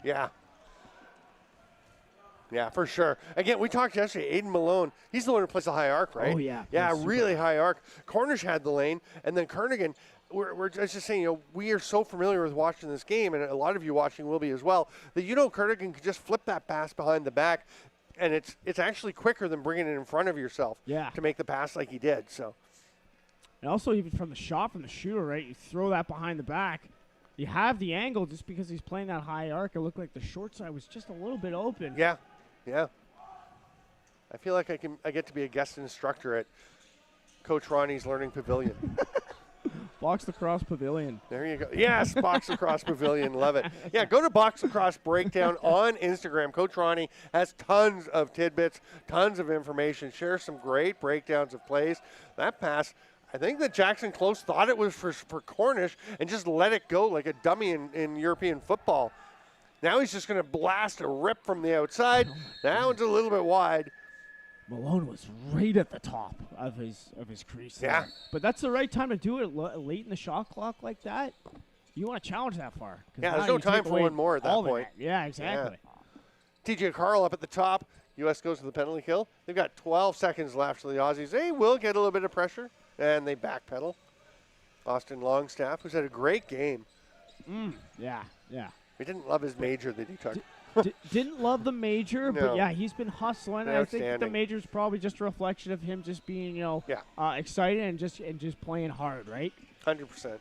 S1: Yeah. Yeah, for sure. Again, we talked yesterday, Aiden Malone, he's the one who plays the high arc, right?
S2: Oh, yeah.
S1: Yeah,
S2: He's
S1: really high arc. Cornish had the lane, and then Kernigan, we're just saying, we are so familiar with watching this game, and a lot of you watching will be as well, that Kernigan can just flip that pass behind the back, and it's actually quicker than bringing it in front of yourself to make the pass like he did. So.
S2: And also even from the shot from the shooter, right? You throw that behind the back. you have the angle just because he's playing that high arc. It looked like the short side was just a little bit open.
S1: Yeah, yeah. I feel like I get to be a guest instructor at Coach Ronnie's Learning Pavilion.
S2: Box Lacrosse Pavilion.
S1: There you go. Yes, Box Lacrosse Pavilion. Love it. Yeah, go to Box Lacrosse Breakdown on Instagram. Coach Ronnie has tons of tidbits, tons of information, shares some great breakdowns of plays. That pass, I think that Jackson Close thought it was for Cornish and just let it go like a dummy in European football. Now he's just going to blast a rip from the outside. That one's a little bit wide.
S2: Malone was right at the top of his crease.
S1: Yeah.
S2: There. But that's the right time to do it late in the shot clock like that. You want to challenge that far.
S1: Yeah, there's no time for one more at that point.
S2: Yeah, exactly.
S1: Yeah. TJ Carl up at the top. U.S. goes to the penalty kill. They've got 12 seconds left, so the Aussies, they will get a little bit of pressure, and they backpedal. Austin Longstaff, who's had a great game.
S2: Yeah.
S1: We didn't love his major that he took.
S2: Didn't love the major,
S1: No.
S2: but yeah, he's been hustling. And I think the
S1: Outstanding.
S2: major is probably just a reflection of him just being, excited and just playing hard, right?
S1: 100%.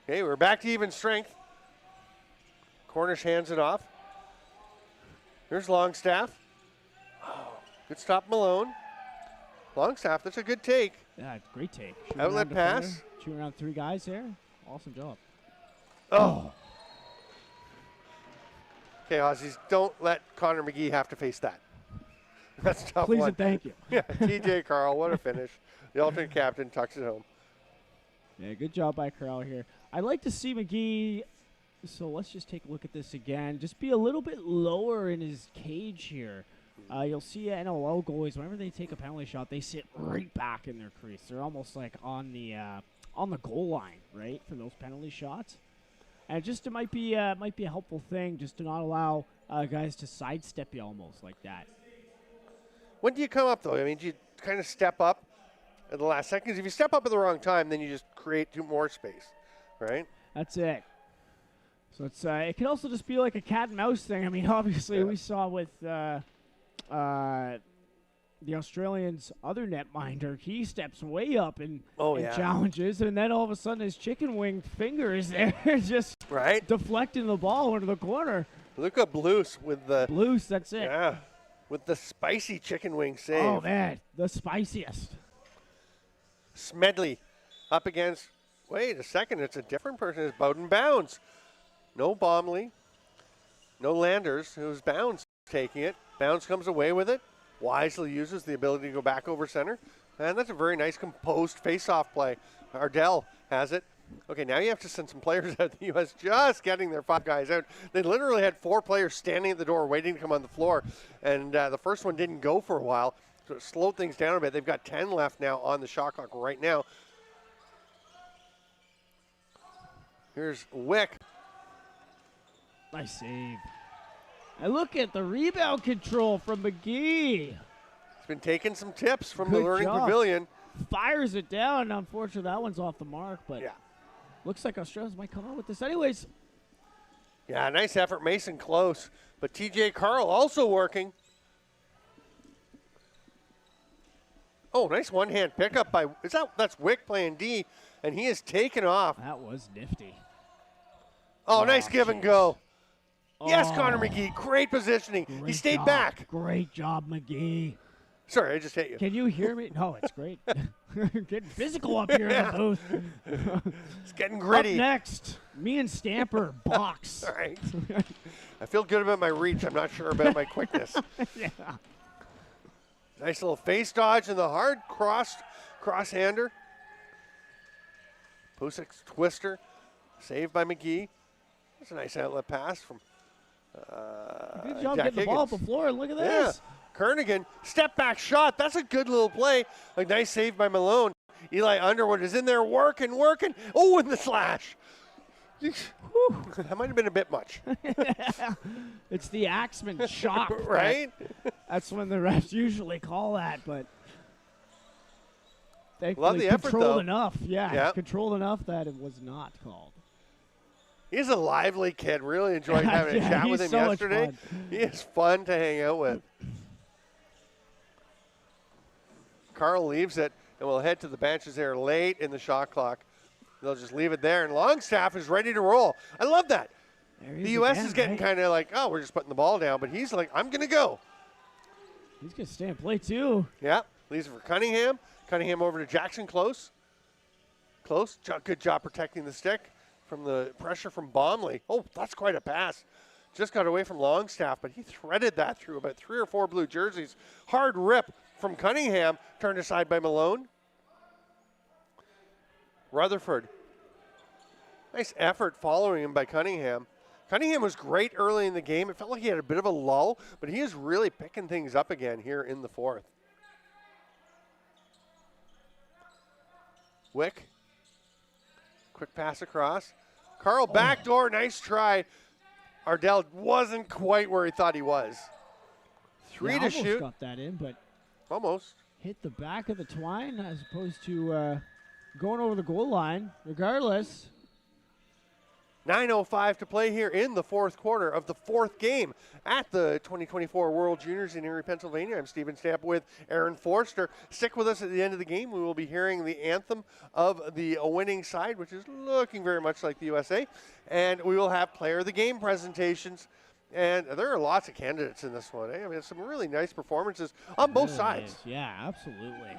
S1: Okay, we're back to even strength. Cornish hands it off. Here's Longstaff. Oh, good stop, Malone. Longstaff, that's a good take.
S2: Yeah, it's a great take. Shooting
S1: Outlet
S2: around
S1: pass.
S2: defender, shooting around 3 guys there. Awesome job.
S1: Oh. Okay, Aussies, don't let Connor McGee have to face that. That's a tough
S2: Please
S1: one.
S2: and thank you.
S1: Yeah, TJ Carl, what a finish. The alternate captain tucks it home.
S2: Yeah, good job by Corral here. I'd like to see McGee, so let's just take a look at this again. Just be a little bit lower in his cage here. You'll see NLL goalies, whenever they take a penalty shot, they sit right back in their crease. They're almost like on the goal line, right, for those penalty shots. And it might be a helpful thing just to not allow guys to sidestep you almost like that.
S1: When do you come up, though? I mean, do you kind of step up at the last second? 'Cause if you step up at the wrong time, then you just create more space, right?
S2: That's it. So it can also just be like a cat and mouse thing. I mean, obviously we saw with the Australians' other netminder, he steps way up and challenges, and then all of a sudden his chicken wing finger is there, just deflecting the ball into the corner.
S1: Luca Blues with the
S2: Blues, that's it.
S1: Yeah, with the spicy chicken wing save.
S2: Oh man, the spiciest.
S1: Smedley up against. Wait a second, it's a different person. It's Bowden Bounds. No Bomley, no Landers. It was Bounds taking it. Bounds comes away with it. Wisely uses the ability to go back over center. And that's a very nice composed face-off play. Ardell has it. Okay, now you have to send some players out. The U.S. just getting their 5 guys out. They literally had 4 players standing at the door waiting to come on the floor. And the first one didn't go for a while. So it slowed things down a bit. They've got 10 left now on the shot clock right now. Here's Wick.
S2: Nice save. And look at the rebound control from McGee.
S1: He's been taking some tips from
S2: Good
S1: the Learning
S2: job.
S1: Pavilion.
S2: Fires it down. Unfortunately, that one's off the mark, but
S1: Yeah.
S2: looks like Australians might come out with this anyways.
S1: Yeah, nice effort. Mason close. But TJ Carl also working. Oh, nice one-hand pickup by, that's Wick playing D, and he is taken off.
S2: That was nifty.
S1: Oh, nice give and go. Yes,
S2: Oh.
S1: Connor McGee, great positioning. He
S2: Great
S1: stayed
S2: job.
S1: back.
S2: Great job, McGee.
S1: Sorry, I just hit you.
S2: Can you hear me? No, it's great. Getting physical up here in the booth.
S1: It's getting
S2: Up
S1: gritty.
S2: next, me and Stamper box.
S1: All right. I feel good about my reach. I'm not sure about my quickness.
S2: Yeah.
S1: Nice little face dodge and the hard cross-hander. Pusic's twister, saved by McGee. That's a nice outlet pass from
S2: Good job
S1: Jack
S2: getting the ball up
S1: Higgins.
S2: the floor, and look at
S1: Yeah,
S2: this.
S1: Kernigan, step back shot. That's a good little play. A nice save by Malone. Eli Underwood is in there working. Oh, and the slash. That might have been a bit much.
S2: It's the Axeman chop.
S1: Right?
S2: That's when the refs usually call that, but thankfully
S1: Love the effort,
S2: controlled
S1: though.
S2: enough. Yeah,
S1: Yeah.
S2: controlled enough that it was not called.
S1: He's a lively kid. Really enjoyed having a
S2: Yeah,
S1: chat with
S2: he's
S1: him
S2: so much
S1: yesterday.
S2: fun.
S1: He is fun to hang out with. Carl leaves it, and we'll head to the benches there late in the shot clock. They'll just leave it there, and Longstaff is ready to roll. I love that.
S2: There he
S1: The
S2: is
S1: U.S.
S2: again,
S1: is getting
S2: right?
S1: kind of like, oh, we're just putting the ball down, but he's like, I'm going to go.
S2: He's going to stay and play, too.
S1: Yeah, leaves it for Cunningham. Cunningham over to Jackson, close. Good job protecting the stick from the pressure from Bomley. Oh, that's quite a pass. Just got away from Longstaff, but he threaded that through about 3 or 4 blue jerseys. Hard rip from Cunningham, turned aside by Malone. Rutherford. Nice effort following him by Cunningham. Cunningham was great early in the game. It felt like he had a bit of a lull, but he is really picking things up again here in the 4th. Wick. Quick pass across. Carl backdoor, nice try. Ardell wasn't quite where he thought he was. 3 to
S2: almost
S1: shoot.
S2: got that in, but
S1: Almost.
S2: hit the back of the twine as opposed to going over the goal line. Regardless,
S1: 9:05 to play here in the 4th quarter of the 4th game at the 2024 World Juniors in Erie, Pennsylvania. I'm Stephen Stamp with Aaron Forster. Stick with us at the end of the game. We will be hearing the anthem of the winning side, which is looking very much like the USA. And we will have player of the game presentations. And there are lots of candidates in this one. I mean, some really nice performances on both
S2: Really
S1: sides.
S2: is. Yeah, absolutely.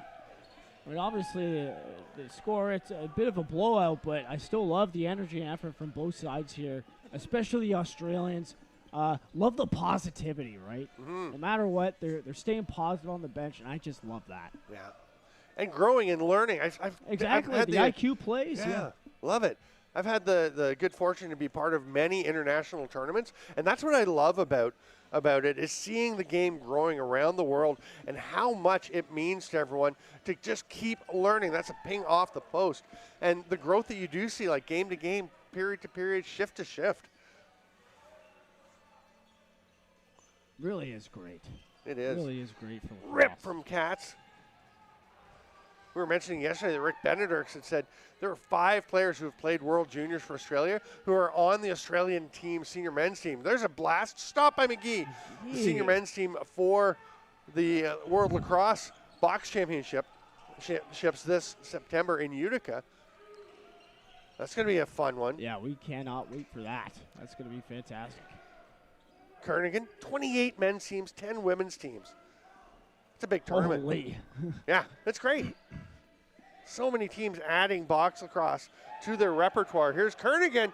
S2: I mean, obviously, the score, it's a bit of a blowout, but I still love the energy and effort from both sides here, especially the Australians. Love the positivity, right? No matter what, they're staying positive on the bench, and I just love that.
S1: Yeah. And growing and learning.
S2: Exactly.
S1: I've had
S2: the IQ plays.
S1: Yeah, love it. I've had the good fortune to be part of many international tournaments, and that's what I love about it is seeing the game growing around the world and how much it means to everyone to just keep learning. That's a ping off the post. And the growth that you do see, like game to game, period to period, shift to shift.
S2: Really is great.
S1: It is.
S2: Really is great for
S1: Rip
S2: lacrosse.
S1: from Cats. We were mentioning yesterday that Rick Benedurks had said there are 5 players who have played World Juniors for Australia who are on the Australian team, senior men's team. There's a blast. Stop by McGee. The senior men's team for the World Lacrosse Box Championships this September in Utica. That's going to be a fun one.
S2: Yeah, we cannot wait for that. That's going to be fantastic.
S1: Kernigan, 28 men's teams, 10 women's teams. It's a big tournament.
S2: Holy.
S1: Yeah, it's great. So many teams adding box lacrosse to their repertoire. Here's Kernigan.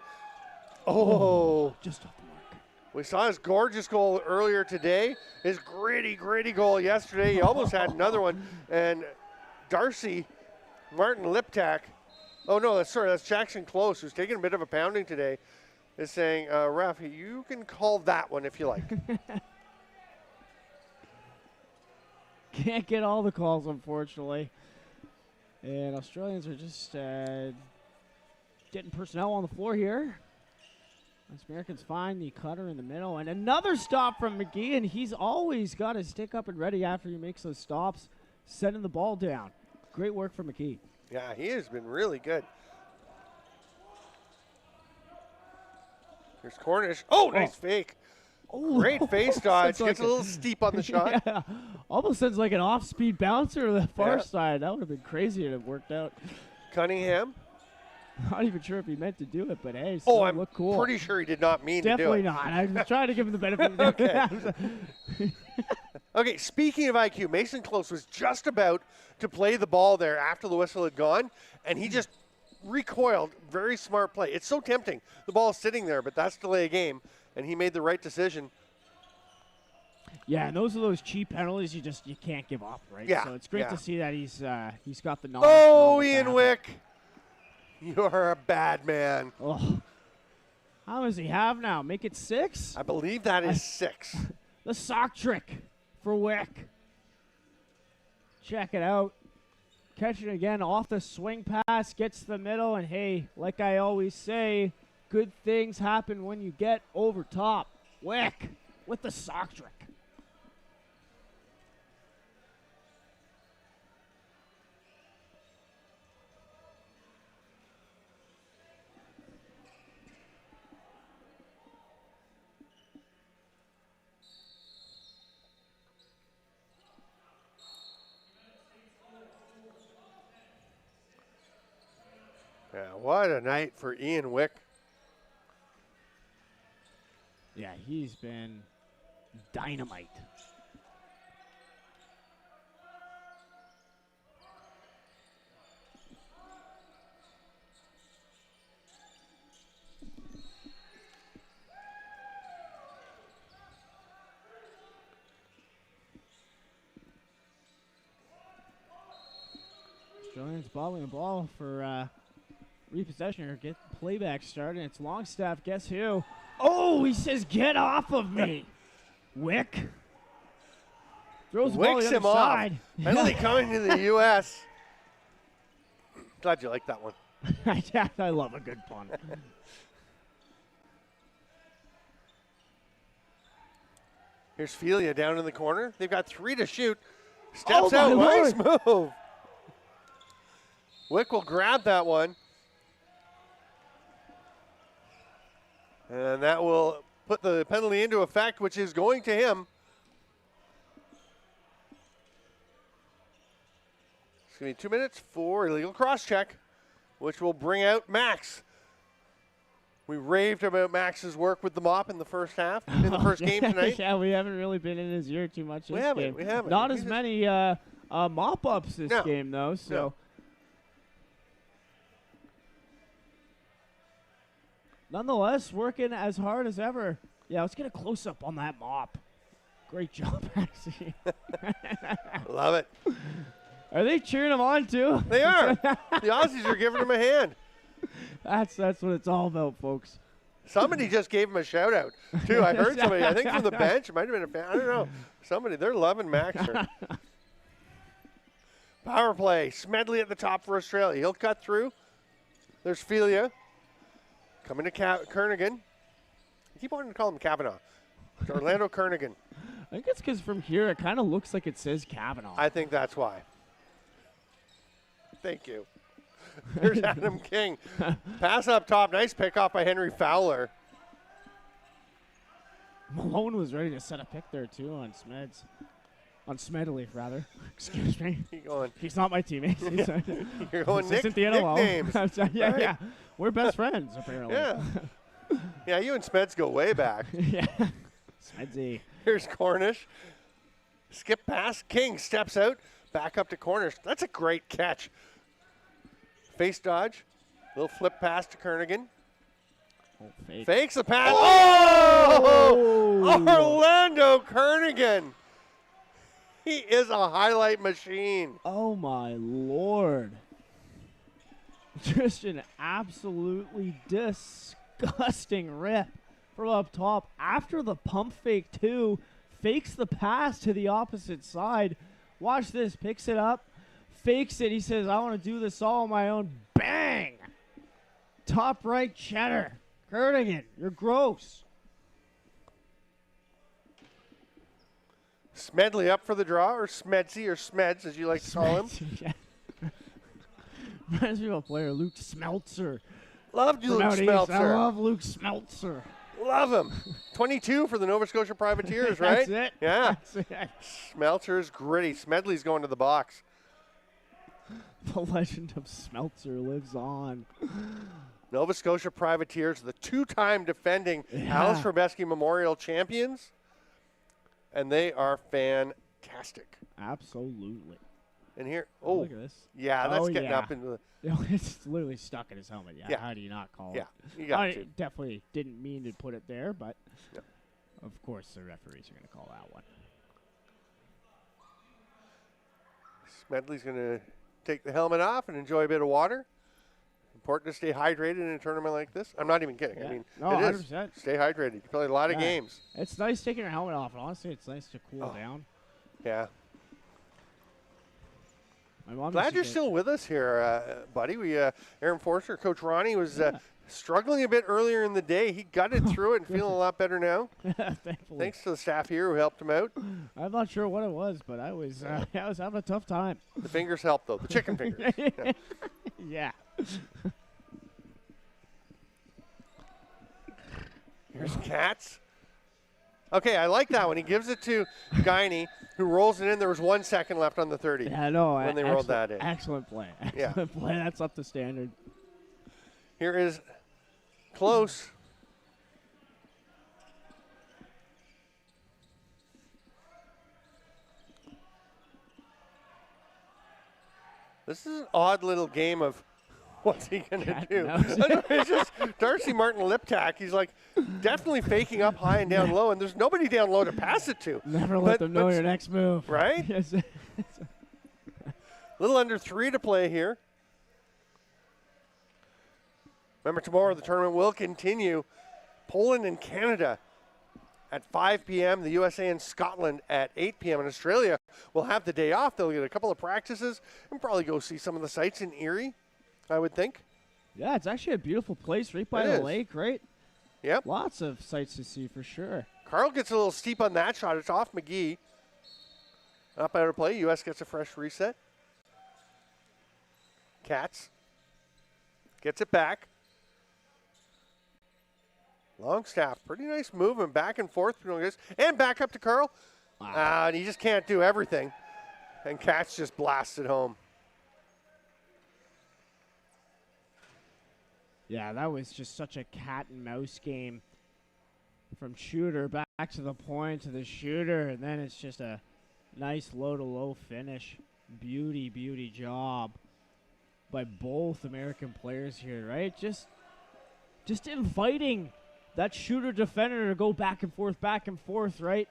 S1: Oh,
S2: Just off the mark.
S1: we saw his gorgeous goal earlier today. His gritty goal yesterday. He almost had another one. And Martin Liptak, oh no, that's Jackson Close, who's taking a bit of a pounding today, is saying, ref, you can call that one if you like.
S2: Can't get all the calls, unfortunately. And Australians are just getting personnel on the floor here. As Americans find the cutter in the middle. And another stop from McGee, and he's always got his stick up and ready after he makes those stops, sending the ball down. Great work from McGee.
S1: Yeah, he has been really good. Here's Cornish. Oh, nice fake.
S2: Oh,
S1: Great face dodge.
S2: sounds
S1: Gets
S2: like
S1: a little steep on the shot.
S2: Yeah. Almost sounds like an off-speed bouncer to the far
S1: Yeah.
S2: side. That would have been crazy if it worked out.
S1: Cunningham.
S2: Not even sure if he meant to do it, but hey,
S1: Oh,
S2: still
S1: I'm
S2: looked cool.
S1: pretty sure he did not mean
S2: Definitely
S1: to do it.
S2: not. I was trying to give him the benefit of the doubt.
S1: Okay, speaking of IQ, Mason Close was just about to play the ball there after the whistle had gone, and he just recoiled. Very smart play. It's so tempting. The ball is sitting there, but that's delay a game, and he made the right decision.
S2: Yeah, and those are those cheap penalties you can't give up, right?
S1: Yeah,
S2: So it's great
S1: yeah.
S2: to see that he's got the knowledge.
S1: Oh,
S2: to know
S1: Ian
S2: what
S1: Wick. You're a bad man.
S2: Oh. How does he have now? Make it 6?
S1: I believe that is 6.
S2: The sock trick for Wick. Check it out. Catch it again off the swing pass, gets the middle, and hey, like I always say, good things happen when you get over top. Wick with the sock trick.
S1: Yeah, what a night for Ian Wick.
S2: Yeah, he's been dynamite. Australians bobbling the ball for repossession or get playback started. It's Longstaff. Guess who? Oh, he says, "Get off of me, Wick." Throws the ball
S1: Wicks
S2: the other
S1: him off.
S2: side.
S1: Penalty coming to the U.S. Glad you like that one.
S2: I love a good pun.
S1: Here's Felia down in the corner. They've got 3 to shoot. Steps
S2: Oh,
S1: out.
S2: my
S1: Nice move. Wick will grab that one. And that will put the penalty into effect, which is going to him. It's going to be 2 minutes for illegal cross-check, which will bring out Max. We raved about Max's work with the mop in the first half, in the first game tonight.
S2: Yeah, we haven't really been in his ear too much this game.
S1: We haven't.
S2: Not as many mop-ups this game, though, so...
S1: No.
S2: Nonetheless, working as hard as ever. Yeah, let's get a close-up on that mop. Great job, Maxie.
S1: Love it.
S2: Are they cheering him on, too?
S1: They are. The Aussies are giving him a hand.
S2: That's what it's all about, folks.
S1: Somebody just gave him a shout out, too. I heard somebody, I think from the bench. It might have been a fan. I don't know. Somebody, they're loving Maxer. Power play. Smedley at the top for Australia. He'll cut through. There's Felia. Coming to Kernigan. I keep wanting to call him Kavanaugh. It's Orlando Kernigan.
S2: I think it's because from here it kind of looks like it says Kavanaugh.
S1: I think that's why. Thank you. There's Adam King. Pass up top. Nice pick off by Henry Fowler.
S2: Malone was ready to set a pick there, too, on Smeds. On Smedley, rather. Excuse me.
S1: Keep going.
S2: He's not my teammate.
S1: You're going
S2: This isn't the NLL.
S1: nicknames.
S2: yeah,
S1: Right.
S2: yeah. We're best friends, apparently.
S1: Yeah. Yeah, you and Smeds go way back.
S2: Yeah. Smedsy.
S1: Here's Cornish. Skip pass. King steps out. Back up to Cornish. That's a great catch. Face dodge. Little flip pass to Kernigan.
S2: Oh, fake.
S1: Fakes the pass. Oh! Orlando Kernigan. He is a highlight machine.
S2: Oh, my Lord. Just an absolutely disgusting rip from up top. After the pump fake, too, fakes the pass to the opposite side. Watch this. Picks it up. Fakes it. He says, I want to do this all on my own. Bang! Top right cheddar. Kernigan, you're gross.
S1: Smedley up for the draw, or Smedsy, or Smeds, as you like to call him.
S2: Yeah. Reminds me of a player, Luke Smeltzer.
S1: Love Luke
S2: From out east.
S1: Smeltzer.
S2: I love Luke Smeltzer.
S1: Love him. 22 for the Nova Scotia Privateers, right?
S2: That's it.
S1: Yeah.
S2: That's it.
S1: Smeltzer's gritty. Smedley's going to the box.
S2: The legend of Smeltzer lives on.
S1: Nova Scotia Privateers, the 2-time defending
S2: Yeah.
S1: Alice Robeski Memorial champions, and they are fantastic.
S2: Absolutely.
S1: And here,
S2: Oh, look at this.
S1: yeah, that's
S2: Oh,
S1: getting
S2: yeah.
S1: up into the,
S2: It's literally stuck in his helmet. Yeah.
S1: Yeah.
S2: How do you not call
S1: yeah,
S2: it?
S1: you got
S2: I
S1: to.
S2: definitely didn't mean to put it there, but
S1: Yeah.
S2: of course the referees are going to call that one.
S1: Smedley's going to take the helmet off and enjoy a bit of water. Important to stay hydrated in a tournament like this. I'm not even kidding. I
S2: Yeah.
S1: mean,
S2: No,
S1: it is.
S2: 100%.
S1: Stay hydrated. You play a lot of
S2: Yeah.
S1: games.
S2: It's nice taking your helmet off. And honestly, it's nice to cool
S1: Oh.
S2: down.
S1: Yeah.
S2: My mom
S1: Glad
S2: used to
S1: you're
S2: get-
S1: still with us here, buddy. We, Aaron Forster, Coach Ronnie was struggling a bit earlier in the day. He gutted through it and feeling a lot better now.
S2: Thankfully.
S1: Thanks to the staff here who helped him out.
S2: I'm not sure what it was, but I was having a tough time.
S1: The fingers helped, though. The chicken fingers. Yeah.
S2: Yeah.
S1: Here's Katz. Okay, I like that one. He gives it to Guiney, who rolls it in. There was 1 second left on the 30.
S2: Yeah, no.
S1: When they rolled that in.
S2: Excellent play.
S1: Yeah.
S2: Excellent play. That's up to standard.
S1: Here is close. This is an odd little game of what's he going to
S2: Cat
S1: do.
S2: and mouse.
S1: It's just Darcy Martin lip-tack. He's like definitely faking up high and down low, and there's nobody down low to pass it to.
S2: Never let them know your next move.
S1: Right?
S2: Yes.
S1: Little under 3 to play here. Remember, tomorrow the tournament will continue. Poland and Canada at 5 p.m., the USA and Scotland at 8 p.m., and Australia will have the day off. They'll get a couple of practices and probably go see some of the sites in Erie, I would think.
S2: Yeah, it's actually a beautiful place right by
S1: It
S2: the
S1: is.
S2: lake, right?
S1: Yep.
S2: Lots of sights to see for sure.
S1: Carl gets a little steep on that shot. It's off McGee. Up out of play. U.S. gets a fresh reset. Katz gets it back. Longstaff, pretty nice movement back and forth between guys. And back up to Carl.
S2: Wow.
S1: And he just can't do everything. And Katz just blasts it home.
S2: Yeah, that was just such a cat and mouse game. From shooter back to the point to the shooter, and then it's just a nice low-to-low finish. Beauty job by both American players here, right? Just inviting that shooter-defender to go back and forth, right?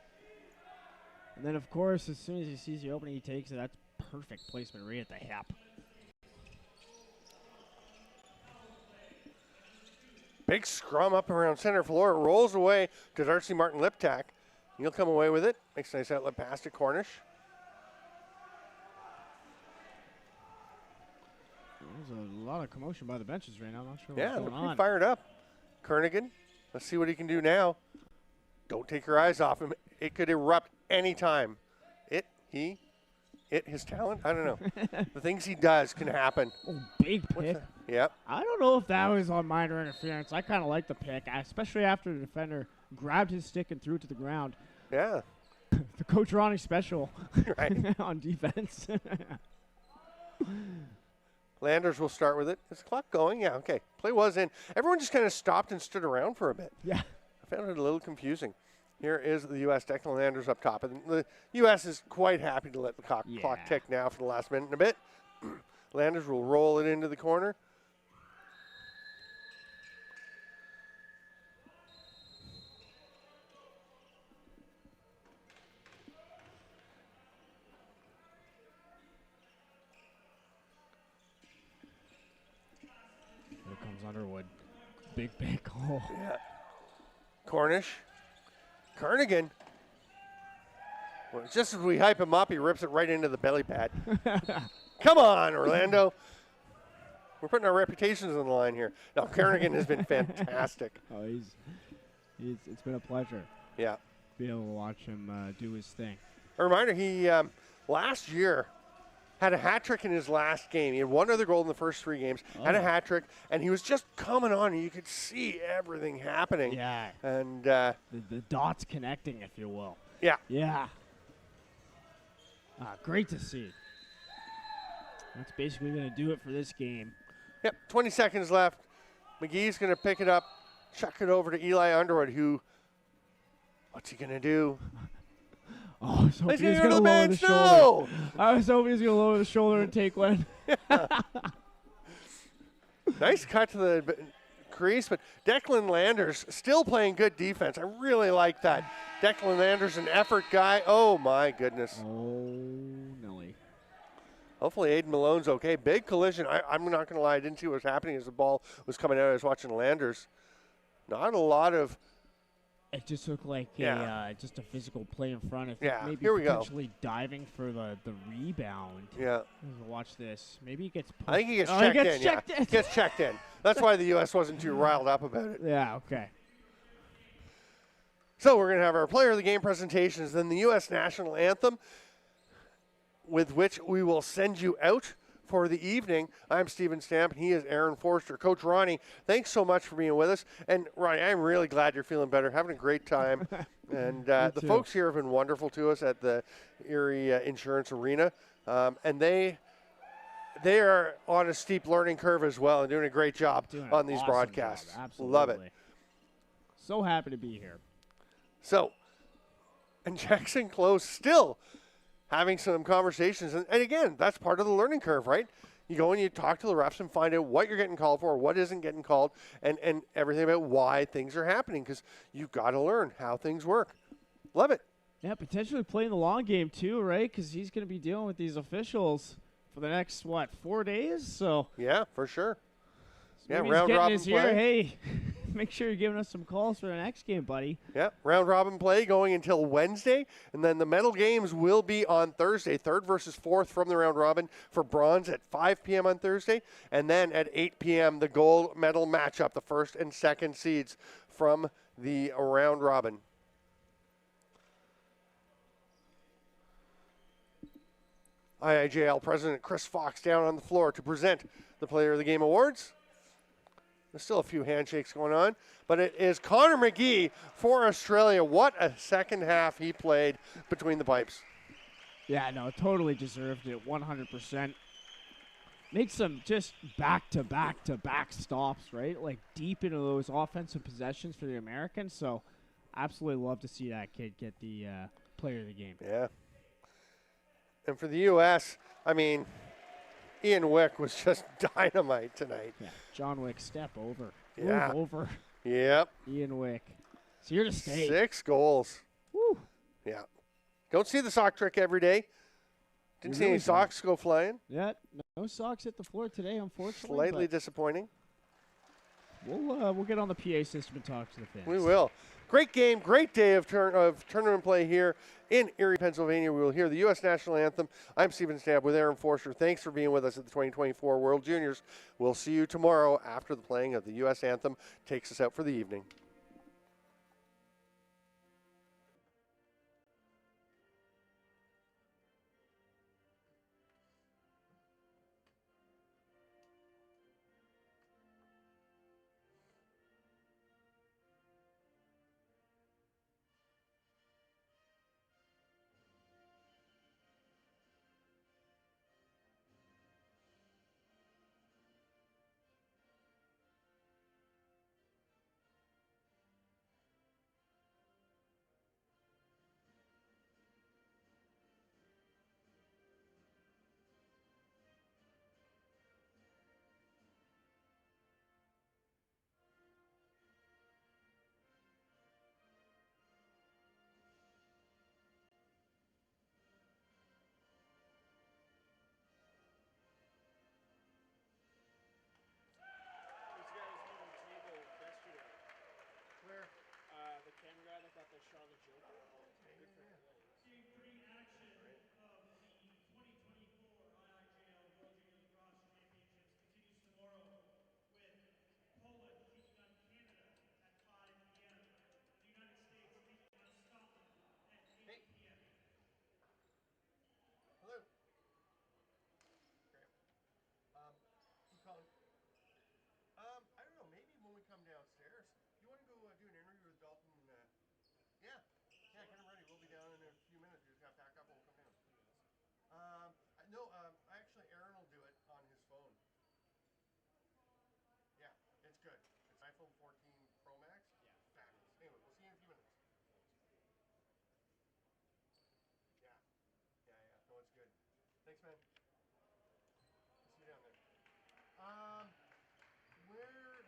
S2: And then, of course, as soon as he sees the opening, he takes it. That's perfect placement right at the hip.
S1: Big scrum up around center floor. It rolls away to Darcy Martin lip-tack. He'll come away with it. Makes a nice outlet pass to Cornish.
S2: There's a lot of commotion by the benches right now. I'm not sure
S1: Yeah,
S2: what's
S1: they're
S2: going
S1: pretty
S2: on.
S1: fired up. Kernigan, let's see what he can do now. Don't take your eyes off him. It could erupt any time. His talent, I don't know. The things he does can happen.
S2: Oh, big pick.
S1: Yep.
S2: I don't know if that was on minor interference. I kind of like the pick, especially after the defender grabbed his stick and threw it to the ground.
S1: Yeah.
S2: The Coach Ronnie special
S1: Right.
S2: on defense.
S1: Landers will start with it. Is the clock going? Yeah, okay. Play was in. Everyone just kind of stopped and stood around for a bit.
S2: Yeah.
S1: I found it a little confusing. Here is the U.S. Declan Landers up top. And the U.S. is quite happy to let the clock tick now for the last minute and a bit. Landers will roll it into the corner.
S2: Here comes Underwood. Big goal.
S1: Yeah. Cornish. Kernigan. Well, just as we hype him up, he rips it right into the belly pad. Come on, Orlando. We're putting our reputations on the line here. No, Kernigan has been fantastic.
S2: Oh, it's been a pleasure
S1: Yeah.
S2: being able to watch him do his thing.
S1: A reminder, he last year had a hat trick in his last game. He had one other goal in the first 3 games, had a hat trick, and he was just coming on, and you could see everything happening.
S2: Yeah.
S1: And
S2: The dots connecting, if you will.
S1: yeah,
S2: Yeah. Great to see. That's basically going to do it for this game.
S1: yep, 20 seconds left. McGee's going to pick it up, chuck it over to Eli Underwood, who, what's he going to do?
S2: Oh, I was hoping
S1: He's
S2: he was
S1: gonna
S2: going
S1: go
S2: to lower
S1: to
S2: the
S1: the
S2: shoulder.
S1: bench.
S2: I was hoping he was going to lower the shoulder and take one.
S1: Nice cut to the crease, but Declan Landers still playing good defense. I really like that. Declan Landers, an effort guy. Oh, my goodness.
S2: Oh, Nelly.
S1: Hopefully Aiden Malone's okay. Big collision. I'm not going to lie. I didn't see what was happening as the ball was coming out. I was watching Landers. Not a lot of
S2: It just looked like just a physical play in front. I think
S1: Yeah,
S2: maybe
S1: here we go.
S2: potentially diving for the rebound.
S1: Yeah.
S2: Watch this. Maybe he gets pushed.
S1: I think he gets
S2: Oh,
S1: checked
S2: gets
S1: in.
S2: checked
S1: Yeah,
S2: in.
S1: gets checked in. That's why the U.S. wasn't too riled up about it.
S2: Yeah, okay.
S1: So we're going to have our player of the game presentations, then the U.S. national anthem, with which we will send you out for the evening. I'm Steven Stamp, and he is Aaron Forster. Coach Ronnie, thanks so much for being with us. And Ronnie, I'm really glad you're feeling better, having a great time. And the
S2: too.
S1: folks here have been wonderful to us at the Erie Insurance Arena. And they they are on a steep learning curve as well and doing a great job
S2: Doing an
S1: on these
S2: awesome
S1: broadcasts.
S2: job. Absolutely.
S1: Love it.
S2: So happy to be here.
S1: So, and Jackson Close still having some conversations. And again, that's part of the learning curve, right? You go and you talk to the refs and find out what you're getting called for, what isn't getting called, and everything about why things are happening, because you've got to learn how things work. Love it.
S2: Yeah, potentially playing the long game too, right? Because he's going to be dealing with these officials for the next, 4 days? So
S1: Yeah, for sure. Yeah,
S2: maybe
S1: round
S2: he's getting
S1: robin
S2: his
S1: play.
S2: ear, hey, make sure you're giving us some calls for the next game, buddy.
S1: Yeah, round robin play going until Wednesday, and then the medal games will be on Thursday, third versus fourth from the round robin for bronze at 5 p.m. on Thursday, and then at 8 p.m. the gold medal matchup, the first and second seeds from the round robin. IIJL President Chris Fox down on the floor to present the Player of the Game awards. There's still a few handshakes going on, but it is Connor McGee for Australia. What a second half he played between the pipes.
S2: Yeah, no, totally deserved it, 100%. Make some just back-to-back-to-back stops, right? Like deep into those offensive possessions for the Americans. So absolutely love to see that kid get the Player of the Game.
S1: Yeah. And for the U.S., I mean, Ian Wick was just dynamite tonight.
S2: Yeah, John Wick, step over.
S1: Yeah.
S2: Move over.
S1: Yep.
S2: Ian Wick. It's here to stay.
S1: 6 goals.
S2: Woo.
S1: Yeah. Don't see the sock trick every day. Didn't
S2: You
S1: see any
S2: really don't.
S1: socks go flying.
S2: Yeah, no socks hit the floor today, unfortunately.
S1: Slightly
S2: but
S1: disappointing.
S2: we'll get on the PA system and talk to the fans.
S1: We will. Great game, great day of tournament play here in Erie, Pennsylvania. We will hear the U.S. National Anthem. I'm Stephen Stamp with Aaron Forster. Thanks for being with us at the 2024 World Juniors. We'll see you tomorrow after the playing of the U.S. Anthem takes us out for the evening.
S3: This guy was moving the table yesterday.
S1: Where?
S3: The camera guy that got the shot of the Joker. Good for him.
S4: Seeing pre-action of the 2024 IIJL World Junior Lacrosse Championships continues tomorrow with Poland taking on Canada at 5 p.m. and the United States taking on Scotland at 8 p.m.
S1: Hello. Okay. Keep calling. I don't know. Maybe when we come downstairs. You want to go do an interview with Dalton? Yeah. Yeah, get him ready. We'll be down in a few minutes. You just got to pack up and we'll come down. No, actually, Aaron will do it on his phone. Yeah, it's good. It's iPhone 14 Pro Max. Yeah. Fabulous. Anyway, we'll see you in a few minutes. Yeah. Yeah. No, it's good. Thanks, man. We'll see you down there. Where?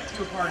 S3: two part